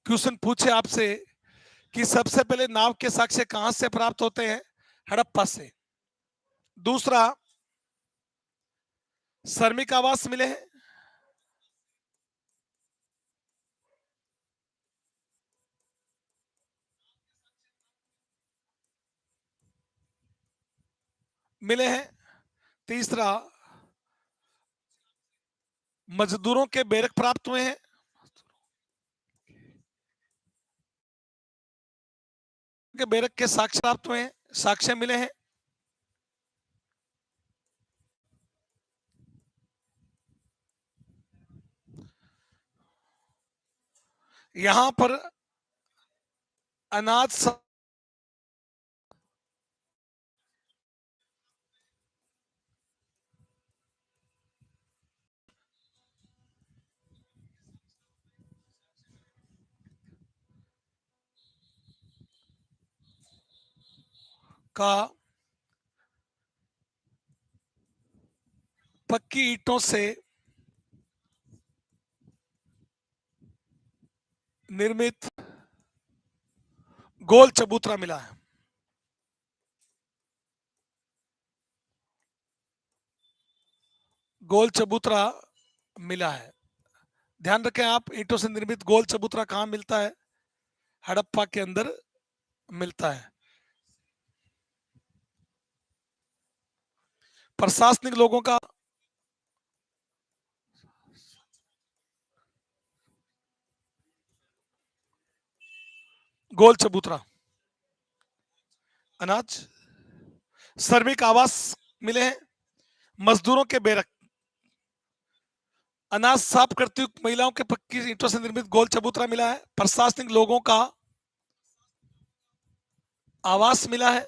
क्वेश्चन पूछे आपसे कि सबसे पहले नाव के साक्ष्य कहां से प्राप्त होते हैं? हड़प्पा से। दूसरा, श्रमिक आवास मिले हैं। मिले हैं। तीसरा, मजदूरों के बैरक प्राप्त हुए हैं। के बैरक के साक्ष्य प्राप्त हुए हैं, साक्ष्य मिले हैं। यहां पर अनाज का पक्की ईंटों से निर्मित गोल चबूतरा मिला है। गोल चबूतरा मिला है। ध्यान रखें आप, ईंटों से निर्मित गोल चबूतरा कहां मिलता है? हड़प्पा के अंदर मिलता है। प्रशासनिक लोगों का गोल चबूतरा, अनाज, श्रमिक आवास मिले हैं, मजदूरों के बैरक, अनाज साफ करती हुई महिलाओं के पक्की ईंटों से निर्मित गोल चबूतरा मिला है, प्रशासनिक लोगों का आवास मिला है।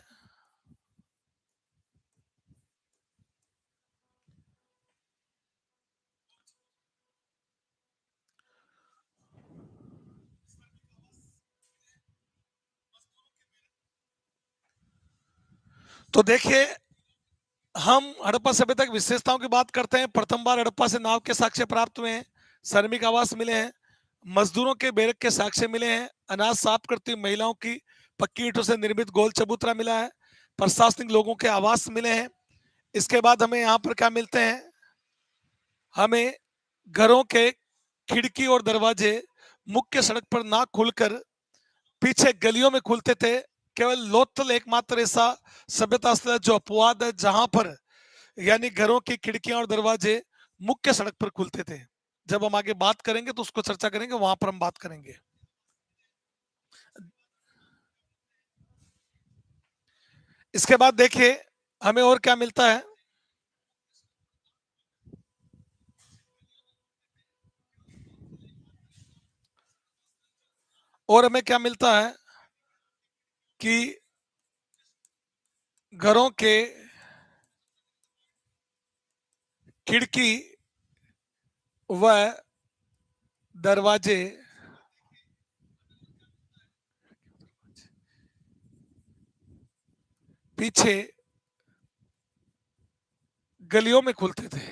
तो देखिए, हम हड़प्पा सभ्यता की विशेषताओं की बात करते हैं। प्रथम बार हड़प्पा से नाव के साक्ष्य प्राप्त हुए हैं, श्रमिक आवास मिले हैं, मजदूरों के बैरक के साक्ष्य मिले हैं, अनाज साफ करती हुई महिलाओं की पक्की ईंटों से निर्मित गोल चबूतरा मिला है, प्रशासनिक लोगों के आवास मिले हैं। इसके बाद हमें यहाँ पर क्या मिलते हैं, हमें घरों के खिड़की और दरवाजे मुख्य सड़क पर ना खुलकर पीछे गलियों में खुलते थे। केवल लोथल एकमात्र ऐसा सभ्यता स्थल है जो अपवाद है, जहां पर यानी घरों की खिड़कियां और दरवाजे मुख्य सड़क पर खुलते थे। जब हम आगे बात करेंगे तो उसको चर्चा करेंगे, वहां पर हम बात करेंगे। इसके बाद देखिए हमें और क्या मिलता है। और हमें क्या मिलता है कि घरों के खिड़की व दरवाजे पीछे गलियों में खुलते थे।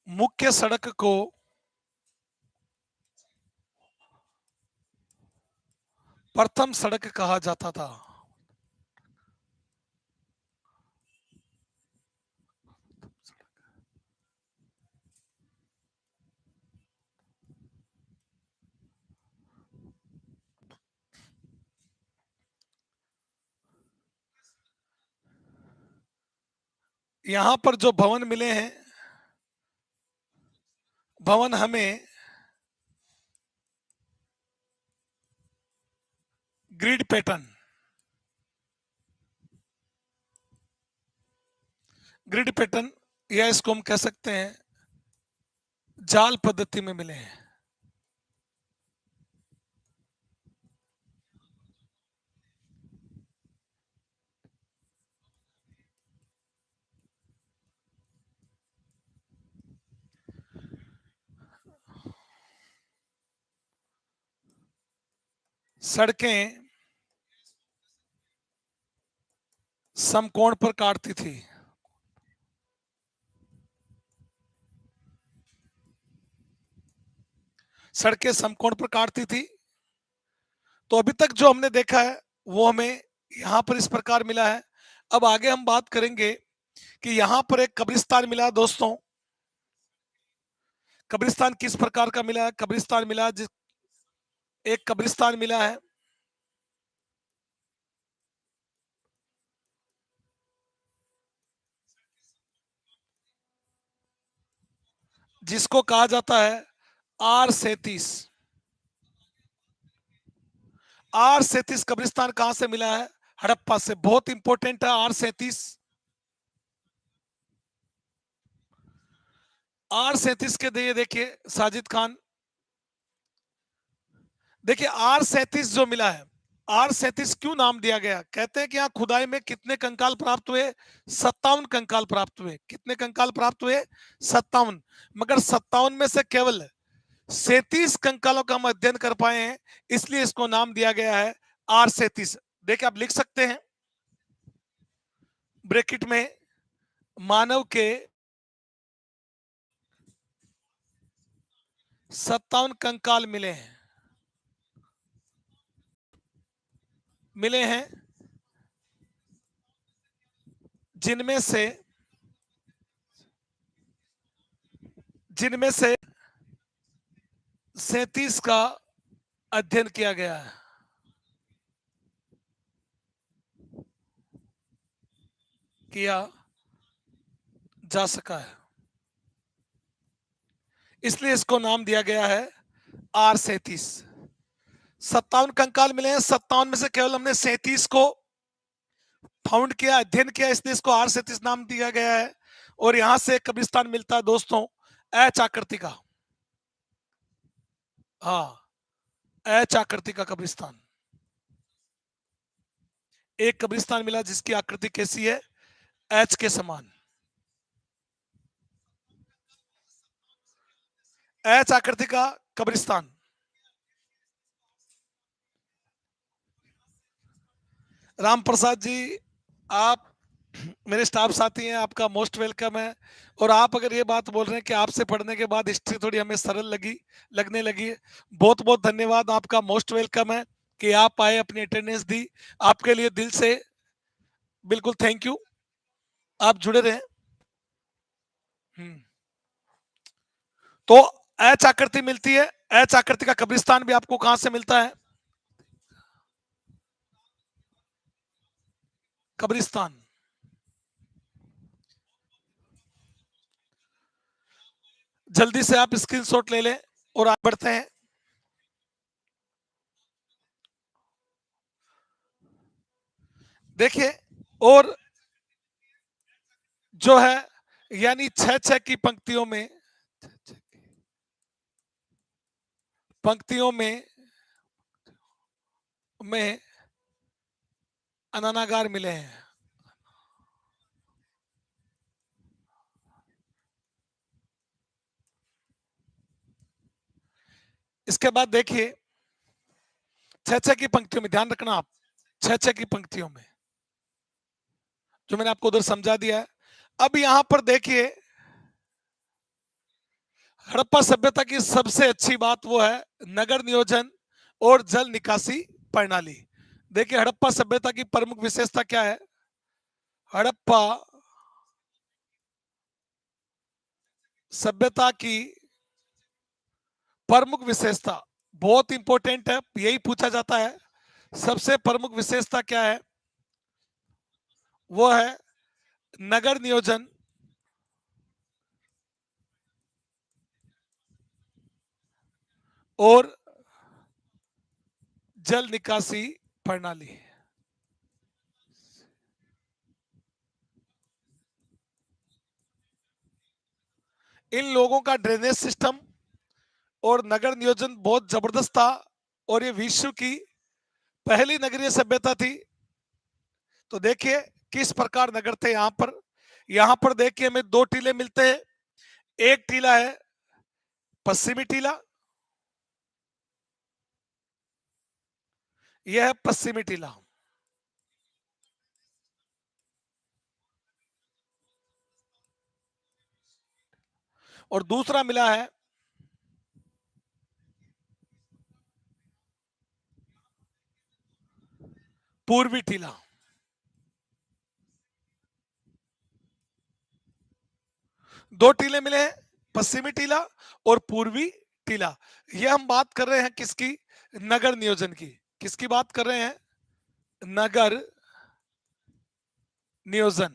मुख्य सड़क को प्रथम सड़क कहा जाता था। यहां पर जो भवन मिले हैं, भवन हमें ग्रिड पैटर्न, ग्रिड पैटर्न या इसको हम कह सकते हैं जाल पद्धति में मिले हैं। सड़कें समकोण पर काटती थी। सड़कें समकोण पर काटती थी। तो अभी तक जो हमने देखा है वो हमें यहां पर इस प्रकार मिला है। अब आगे हम बात करेंगे कि यहां पर एक कब्रिस्तान मिला है दोस्तों। कब्रिस्तान किस प्रकार का मिला है? कब्रिस्तान मिला जिस एक कब्रिस्तान मिला है जिसको कहा जाता है R37। R37 कब्रिस्तान कहां से मिला है? हड़प्पा से। बहुत इंपॉर्टेंट है R37। R37 के दिए देखिए साजिद खान, देखिए R37 जो मिला है, R37 क्यों नाम दिया गया? कहते हैं कि यहाँ खुदाई में कितने कंकाल प्राप्त हुए? 57 कंकाल प्राप्त हुए। कितने कंकाल प्राप्त हुए? 57। मगर 57 में से केवल 37 कंकालों का हम अध्ययन कर पाए हैं, इसलिए इसको नाम दिया गया है R37। देखिए आप लिख सकते हैं ब्रैकेट में, मानव के 57 कंकाल मिले हैं, मिले हैं, जिनमें से जिनमें से 37 का अध्ययन किया गया है। किया जा सका है, इसलिए इसको नाम दिया गया है R37। 57 कंकाल मिले हैं, 57 में से केवल हमने 37 को फाउंड किया, अध्ययन किया, इसलिए इसको R37 नाम दिया गया है। और यहां से कब्रिस्तान मिलता है दोस्तों एच आकृति का। हाँ, एच आकृति का कब्रिस्तान। एक कब्रिस्तान मिला जिसकी आकृति कैसी है? एच के समान। एच आकृति का कब्रिस्तान। राम प्रसाद जी, आप मेरे स्टाफ साथी हैं, आपका मोस्ट वेलकम है। और आप अगर ये बात बोल रहे हैं कि आपसे पढ़ने के बाद हिस्ट्री थोड़ी हमें सरल लगने लगी है, बहुत बहुत धन्यवाद, आपका मोस्ट वेलकम है कि आप आए, अपनी अटेंडेंस दी, आपके लिए दिल से बिल्कुल थैंक यू। आप जुड़े रहें। तो एच आकृति मिलती है, एच आकृति का कब्रिस्तान भी आपको कहां से मिलता है? कब्रिस्तान। जल्दी से आप स्क्रीनशॉट ले लें और आगे बढ़ते हैं। देखिए, और जो है यानी छह छह की पंक्तियों में अनानागार मिले हैं। इसके बाद देखिए, छह छह की पंक्तियों में ध्यान रखना आप, छह छह की पंक्तियों में जो मैंने आपको उधर समझा दिया है। अब यहां पर देखिए, हड़प्पा सभ्यता की सबसे अच्छी बात वो है नगर नियोजन और जल निकासी प्रणाली। देखिए, हड़प्पा सभ्यता की प्रमुख विशेषता क्या है? हड़प्पा सभ्यता की प्रमुख विशेषता बहुत इंपॉर्टेंट है, यही पूछा जाता है। सबसे प्रमुख विशेषता क्या है? वो है नगर नियोजन और जल निकासी प्रणाली। इन लोगों का ड्रेनेज सिस्टम और नगर नियोजन बहुत जबरदस्त था और ये विश्व की पहली नगरीय सभ्यता थी। तो देखिए किस प्रकार नगर थे यहां पर देखिए हमें दो टीले मिलते हैं। एक टीला है पश्चिमी टीला, यह है पश्चिमी टीला, और दूसरा मिला है पूर्वी टीला। दो टीले मिले हैं, पश्चिमी टीला और पूर्वी टीला। यह हम बात कर रहे हैं किसकी? नगर नियोजन की। किसकी बात कर रहे हैं? नगर नियोजन।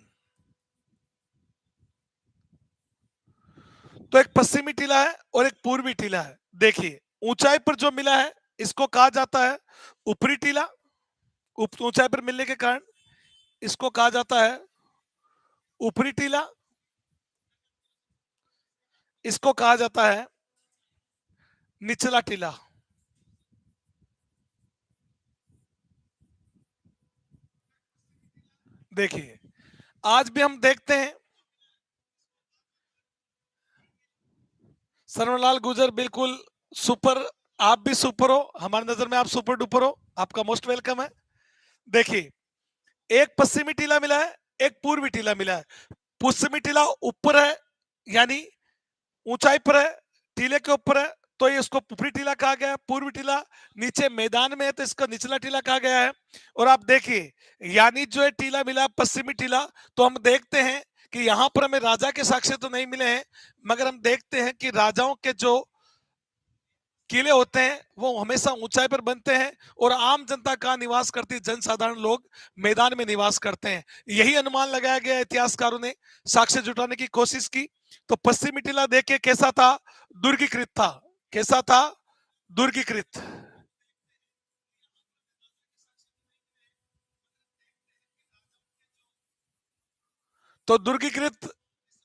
तो एक पश्चिमी टीला है और एक पूर्वी टीला है। देखिए ऊंचाई पर जो मिला है इसको कहा जाता है ऊपरी टीला। ऊंचाई पर मिलने के कारण इसको कहा जाता है ऊपरी टीला, इसको कहा जाता है निचला टीला। देखिए आज भी हम देखते हैं, सर्वलाल गुजर बिल्कुल सुपर, आप भी सुपर हो, हमारी नजर में आप सुपर डुपर हो, आपका मोस्ट वेलकम है। देखिए एक पश्चिमी टीला मिला है, एक पूर्वी टीला मिला है। पश्चिमी टीला ऊपर है यानी ऊंचाई पर है, टीले के ऊपर है, तो ये इसको ऊपरी टीला कहा गया है। पूर्वी टीला नीचे मैदान में है तो इसको निचला टीला कहा गया है। और आप देखिए यानी जो है टीला मिला पश्चिमी टीला, तो हम देखते हैं कि यहां पर हमें राजा के साक्ष्य तो नहीं मिले हैं, मगर हम देखते हैं कि राजाओं के जो किले होते हैं वो हमेशा ऊंचाई पर बनते हैं और आम जनता का निवास करती जनसाधारण लोग मैदान में निवास करते हैं। यही अनुमान लगाया गया, इतिहासकारों ने साक्ष्य जुटाने की कोशिश की। तो पश्चिमी टीला देखिए कैसा था? दुर्गीकृत था। कैसा था? दुर्गीकृत। तो दुर्गीकृत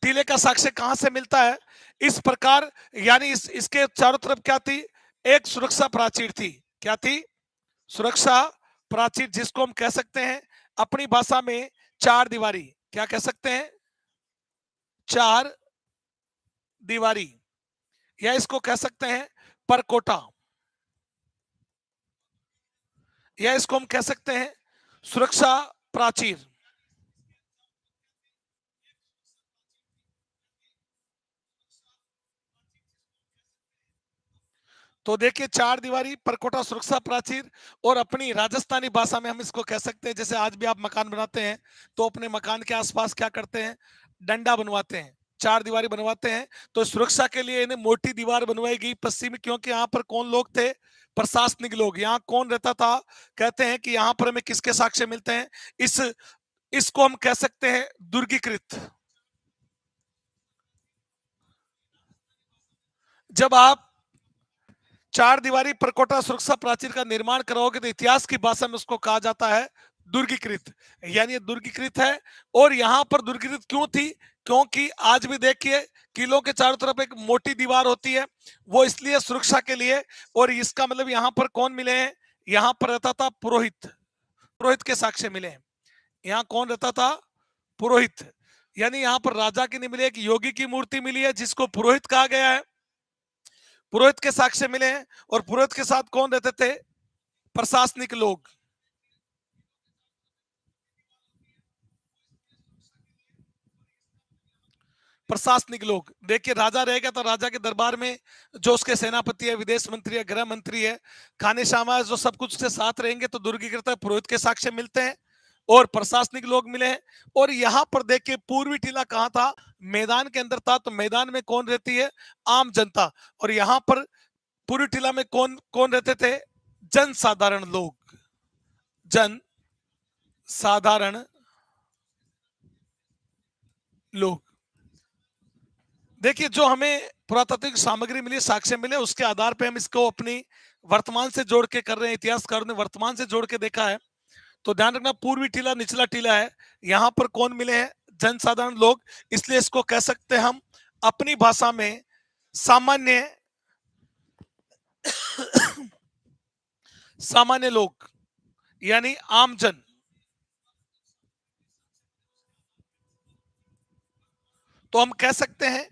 टीले का साक्ष्य कहां से मिलता है? इस प्रकार यानी इसके चारों तरफ क्या थी? एक सुरक्षा प्राचीर थी। क्या थी? सुरक्षा प्राचीर, जिसको हम कह सकते हैं अपनी भाषा में चार दीवारी। क्या कह सकते हैं, चार दीवारी, या इसको कह सकते हैं परकोटा, या इसको हम कह सकते हैं सुरक्षा प्राचीर। तो देखिए, चार दीवारी, परकोटा, सुरक्षा प्राचीर, और अपनी राजस्थानी भाषा में हम इसको कह सकते हैं, जैसे आज भी आप मकान बनाते हैं तो अपने मकान के आसपास क्या करते हैं, डंडा बनवाते हैं, चार दीवारी बनवाते हैं। तो सुरक्षा के लिए इन्हें मोटी दीवार बनवाई गई पश्चिमी, क्योंकि यहाँ पर कौन लोग थे, प्रशासनिक लोग। यहाँ कौन रहता था, कहते हैं कि यहाँ पर हमें किसके साक्ष्य मिलते हैं, इस इसको हम कह सकते हैं दुर्गीकृत। जब आप चार दीवारी, परकोटा, सुरक्षा प्राचीर का निर्माण कराओगे तो इतिहास की भाषा में उसको कहा जाता है दुर्गीकृत, यानी ये दुर्गीकृत है। और यहां पर दुर्गीकृत क्यों थी, क्योंकि आज भी देखिए किलों के चारों तरफ एक मोटी दीवार होती है, वो इसलिए सुरक्षा के लिए। और इसका मतलब यहां पर कौन मिले हैं, यहां पर रहता था पुरोहित, पुरोहित के साक्ष्य मिले हैं। यहाँ कौन रहता था, पुरोहित, यानी यहाँ पर राजा की नहीं मिली, एक योगी की मूर्ति मिली है जिसको पुरोहित कहा गया है, पुरोहित के साक्ष्य मिले हैं। और पुरोहित के साथ कौन रहते थे, प्रशासनिक लोग। प्रशासनिक लोग, देखिए राजा रहेगा तो राजा के दरबार में जो उसके सेनापति है, विदेश मंत्री है, गृह मंत्री है, खाने शामा जो सब कुछ उसके साथ रहेंगे, तो दुर्गीकृत पुरोहित के साक्ष्य मिलते हैं और प्रशासनिक लोग मिले हैं। और यहाँ पर देखिए पूर्वी टीला कहाँ था, मैदान के अंदर था, तो मैदान में कौन रहती है, आम जनता। और यहाँ पर पूर्वी टीला में कौन कौन रहते थे, जन साधारण लोग, जन साधारण लोग। देखिए, जो हमें पुरातात्विक सामग्री मिली, साक्ष्य मिले, उसके आधार पे हम इसको अपनी वर्तमान से जोड़ के कर रहे हैं। इतिहासकारों ने वर्तमान से जोड़ के देखा है। तो ध्यान रखना, पूर्वी टीला निचला टीला है, यहां पर कौन मिले हैं, जनसाधारण लोग। इसलिए इसको कह सकते हैं हम अपनी भाषा में सामान्य सामान्य लोग, यानी आम जन। तो हम कह सकते हैं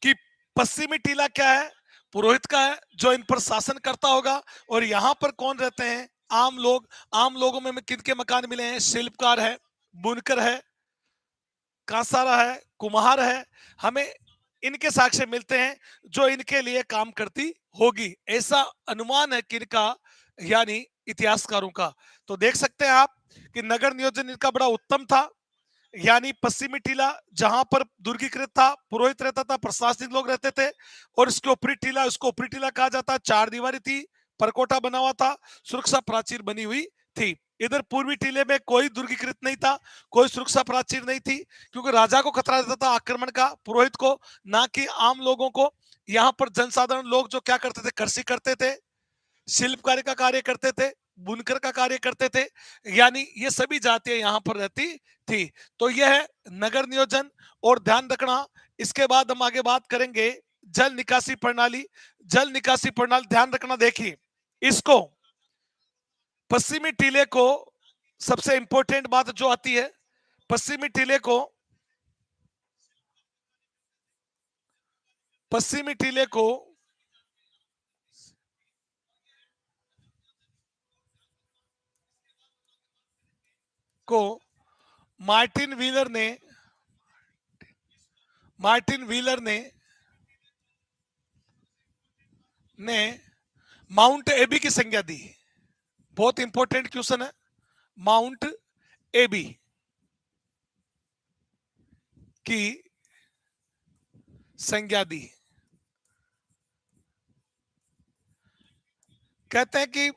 कि पश्चिमी टीला क्या है, पुरोहित का है, जो इन पर शासन करता होगा। और यहां पर कौन रहते हैं, आम लोग। आम लोगों में किनके मकान मिले हैं, शिल्पकार है, बुनकर है, कांसारा है, कुम्हार है, हमें इनके साक्ष्य मिलते हैं जो इनके लिए काम करती होगी, ऐसा अनुमान है किनका, यानी इतिहासकारों का। तो देख सकते हैं आप कि नगर नियोजन इनका बड़ा उत्तम था, यानी पश्चिमी टीला जहां पर दुर्गीकृत था, पुरोहित रहता था, प्रशासनिक लोग रहते थे। और इसके ऊपरी टीला, उसको ऊपरी टीला कहा जाता, चार दीवारी थी, परकोटा बना हुआ था, सुरक्षा प्राचीर बनी हुई थी। इधर पूर्वी टीले में कोई दुर्गीकृत नहीं था, कोई सुरक्षा प्राचीर नहीं थी, क्योंकि राजा को खतरा रहता था आक्रमण का, पुरोहित को, ना कि आम लोगों को। यहाँ पर जनसाधारण लोग जो क्या करते थे, कृषि करते थे, शिल्पकारी का कार्य करते थे, बुनकर का कार्य करते थे, यानी ये सभी जातियां यहाँ पर रहती थी। तो यह है नगर नियोजन। और ध्यान रखना, इसके बाद हम आगे बात करेंगे जल निकासी प्रणाली। जल निकासी प्रणाली ध्यान रखना, देखिए इसको पश्चिमी टीले को, सबसे इंपॉर्टेंट बात जो आती है, पश्चिमी टीले को, पश्चिमी टीले को मार्टिन व्हीलर ने, मार्टिन व्हीलर ने माउंट एबी की संज्ञा दी। बहुत इंपॉर्टेंट क्वेश्चन है, माउंट एबी की संज्ञा दी। कहते हैं कि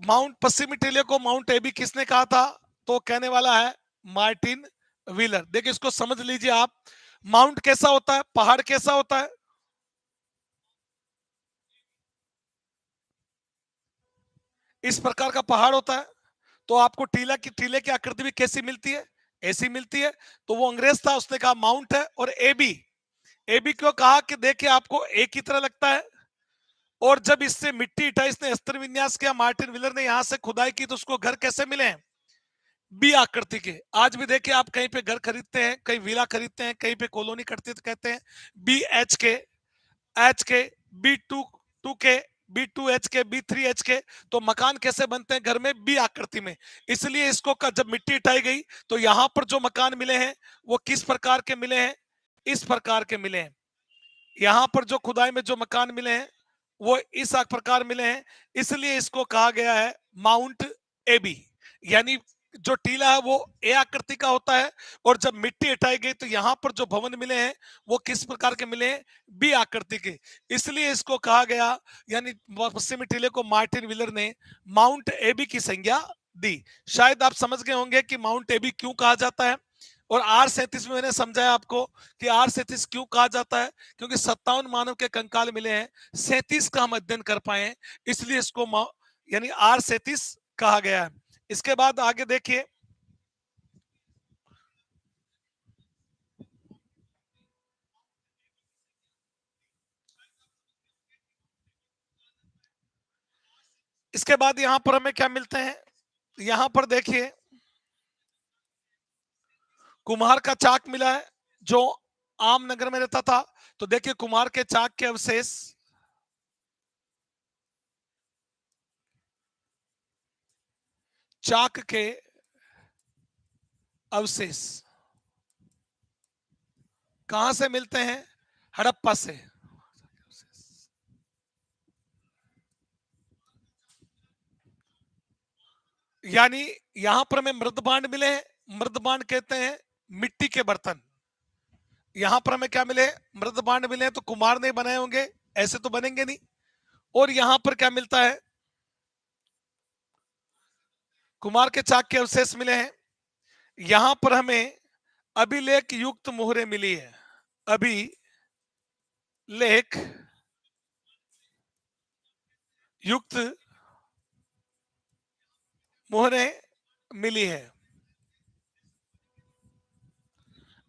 माउंट, पश्चिमी टीले को माउंट एबी किसने कहा था, तो कहने वाला है मार्टिन व्हीलर। देखिए इसको समझ लीजिए आप, माउंट कैसा होता है, पहाड़ कैसा होता है, इस प्रकार का पहाड़ होता है। तो आपको टीला की, टीले की आकृति भी कैसी मिलती है, ऐसी मिलती है। तो वो अंग्रेज था, उसने कहा माउंट है। और एबी, एबी क्यों कहा, कि देखिए आपको एक की तरह लगता है। और जब इससे मिट्टी उठाई, इसने अस्त्र विन्यास किया, मार्टिन व्हीलर ने यहां से खुदाई की, तो उसको घर कैसे मिले, बी आकृति के। आज भी देखिए आप कहीं पे घर खरीदते हैं, कहीं विला खरीदते हैं, कहीं पे कॉलोनी करते तो कहते हैं बी एच के, बी टू के, बी2H के, बी3H के। तो मकान कैसे बनते हैं घर में? बी आकृति में। इसलिए इसको जब मिट्टी उठाई गई तो यहां पर जो मकान मिले हैं वो किस प्रकार के मिले हैं? इस प्रकार के मिले हैं। यहां पर जो खुदाई में जो मकान मिले हैं वो इस प्रकार मिले हैं, इसलिए इसको कहा गया है माउंट एबी। यानी जो टीला है वो ए आकृति का होता है, और जब मिट्टी हटाई गई तो यहां पर जो भवन मिले हैं वो किस प्रकार के मिले हैं? बी आकृति के। इसलिए इसको कहा गया, यानी पश्चिमी टीले को मार्टिन विलर ने माउंट एबी की संज्ञा दी। शायद आप समझ गए होंगे कि माउंट एबी क्यों कहा जाता है। और R37 में मैंने समझाया आपको कि R37 क्यों कहा जाता है, क्योंकि 57 मानव के कंकाल मिले हैं, 37 का हम अध्ययन कर पाए, इसलिए इसको यानी R37 कहा गया है। इसके बाद आगे देखिए, इसके बाद यहां पर हमें क्या मिलते हैं? यहां पर देखिए कुम्हार का चाक मिला है जो आम नगर में रहता था। तो देखिए कुम्हार के चाक के अवशेष, चाक के अवशेष कहां से मिलते हैं? हड़प्पा से। यानी यहां पर हमें मृदबांड मिले हैं। मृदबांड कहते हैं मिट्टी के बर्तन। यहां पर हमें क्या मिले? मृदबांड मिले हैं। तो कुम्हार ने बनाए होंगे, ऐसे तो बनेंगे नहीं। और यहां पर क्या मिलता है? कुम्हार के चाक के अवशेष मिले हैं। यहां पर हमें अभिलेख युक्त मोहरें मिली है। अभिलेख युक्त मोहरें मिली है,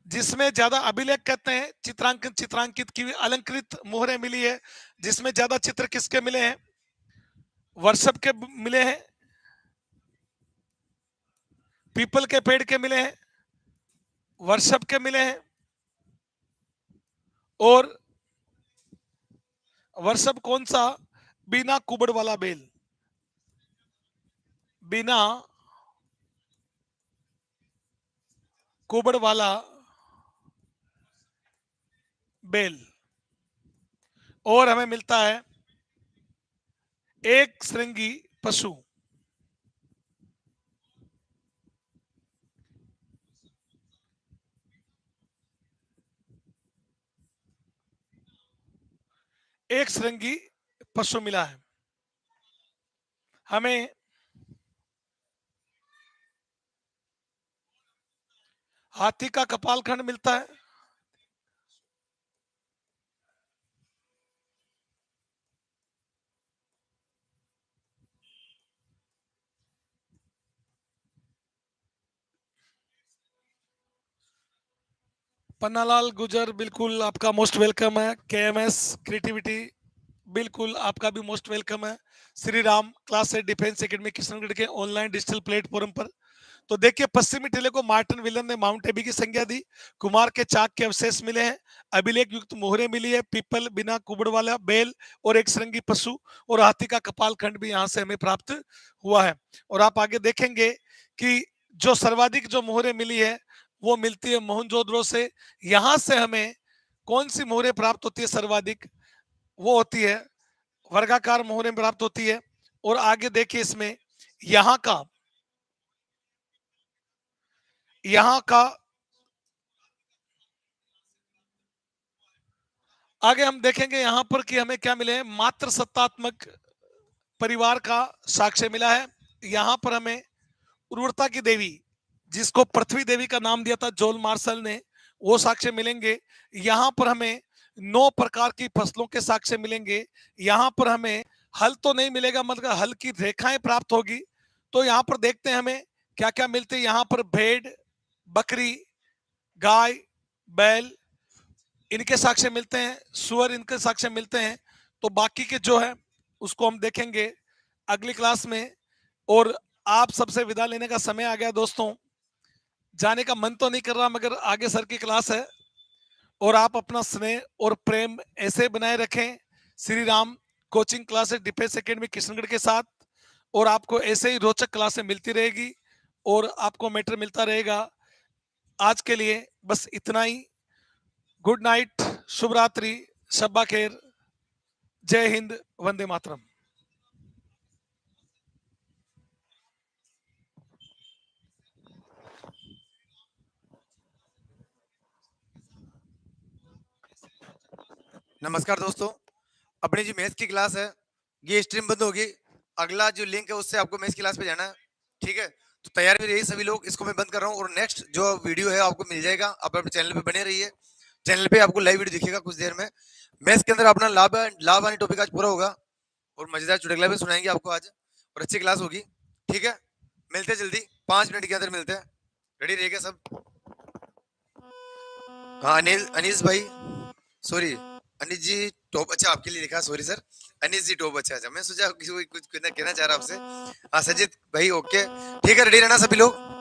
जिसमें ज्यादा अभिलेख कहते हैं चित्रांकित की हुई अलंकृत मोहरें मिली है, जिसमें ज्यादा चित्र किसके मिले हैं? वर्षभ के मिले हैं, पीपल के पेड़ के मिले हैं, वर्षभ के मिले हैं, और वर्षभ कौन सा? बिना कुबड़ वाला बेल। बिना कुबड़ वाला बेल। और हमें मिलता है एक श्रृंगी पशु। एक श्रृंगी पशु मिला है। हमें हाथी का कपाल खंड मिलता है। पन्नालाल गुजर, बिल्कुल आपका मोस्ट वेलकम है। KMS क्रिएटिविटी, बिल्कुल आपका भी मोस्ट वेलकम है। Shri Ram class at defence academy Kishangarh के ऑनलाइन डिजिटल प्लेटफॉर्म पर। तो देखिए पश्चिमी टीले को मार्टिन विलन ने माउंट एबी की संज्ञा दी। कुमार के चाक के अवशेष मिले हैं, अभिलेख युक्त मोहरें मिली है, पीपल बिना कुबड़ वाला बेल, और एक श्रृंगी पशु, और हाथी का कपाल खंड भी यहां से हमें प्राप्त हुआ है। और आप आगे देखेंगे कि जो सर्वाधिक जो मोहरें मिली है वो मिलती है मोहनजोदड़ो से। यहां से हमें कौन सी मोहरें प्राप्त होती है सर्वाधिक? वो होती है वर्गाकार मोहरें प्राप्त होती है। और आगे देखिए इसमें यहाँ का आगे हम देखेंगे यहां पर कि हमें क्या मिले हैं? मात्र सत्तात्मक परिवार का साक्ष्य मिला है। यहां पर हमें उर्वरता की देवी, जिसको पृथ्वी देवी का नाम दिया था जोल मार्शल ने, वो साक्ष्य मिलेंगे। यहां पर हमें 9 प्रकार की फसलों के साक्ष्य मिलेंगे। यहां पर हमें हल तो नहीं मिलेगा, मतलब हल की रेखाएं प्राप्त होगी। तो यहां पर देखते हैं हमें क्या क्या मिलते हैं। यहां पर भेड़, बकरी, गाय, बैल, इनके साक्ष्य मिलते हैं, सुअर इनके साक्ष्य मिलते हैं। तो बाकी के जो है उसको हम देखेंगे अगली क्लास में। और आप सबसे विदा लेने का समय आ गया दोस्तों। जाने का मन तो नहीं कर रहा, मगर आगे सर की क्लास है और आप अपना स्नेह और प्रेम ऐसे बनाए रखें Shri Ram coaching classes defence academy Kishangarh के साथ, और आपको ऐसे ही रोचक क्लासें मिलती रहेगी और आपको मैटर मिलता रहेगा। आज के लिए बस इतना ही। गुड नाइट, शुभ रात्रि, शब्बा खैर, जय हिंद, वंदे मातरम। नमस्कार दोस्तों, अपनी जो मैथ्स की क्लास है ये स्ट्रीम बंद होगी। अगला जो लिंक है उससे आपको मैथ्स की क्लास पे जाना है, ठीक है। तो तैयार भी रहिए सभी लोग, इसको मैं बंद कर रहा हूँ और नेक्स्ट जो वीडियो है आपको मिल जाएगा। आप अपने चैनल पे बने रहिए, चैनल पे आपको लाइव वीडियो दिखेगा कुछ देर में। मैथ्स के अंदर अपना लाभ वाली टॉपिक आज पूरा होगा और मजेदार चुटकुला भी सुनाएंगे आपको आज, और अच्छी क्लास होगी, ठीक है। मिलते हैं जल्दी, 5 मिनट के अंदर मिलते हैं। रेडी रहिएगा सब। हाँ अनिल, अनीस भाई, सॉरी अनिल जी टॉप, अच्छा आपके लिए लिखा, sorry sir. Anil ji top, अच्छा अच्छा, मैं सोचा किसी को कुछ कहना चाह रहा आपसे। हाँ सजित भाई, ओके ठीक है, रेडी रहना सभी लोग।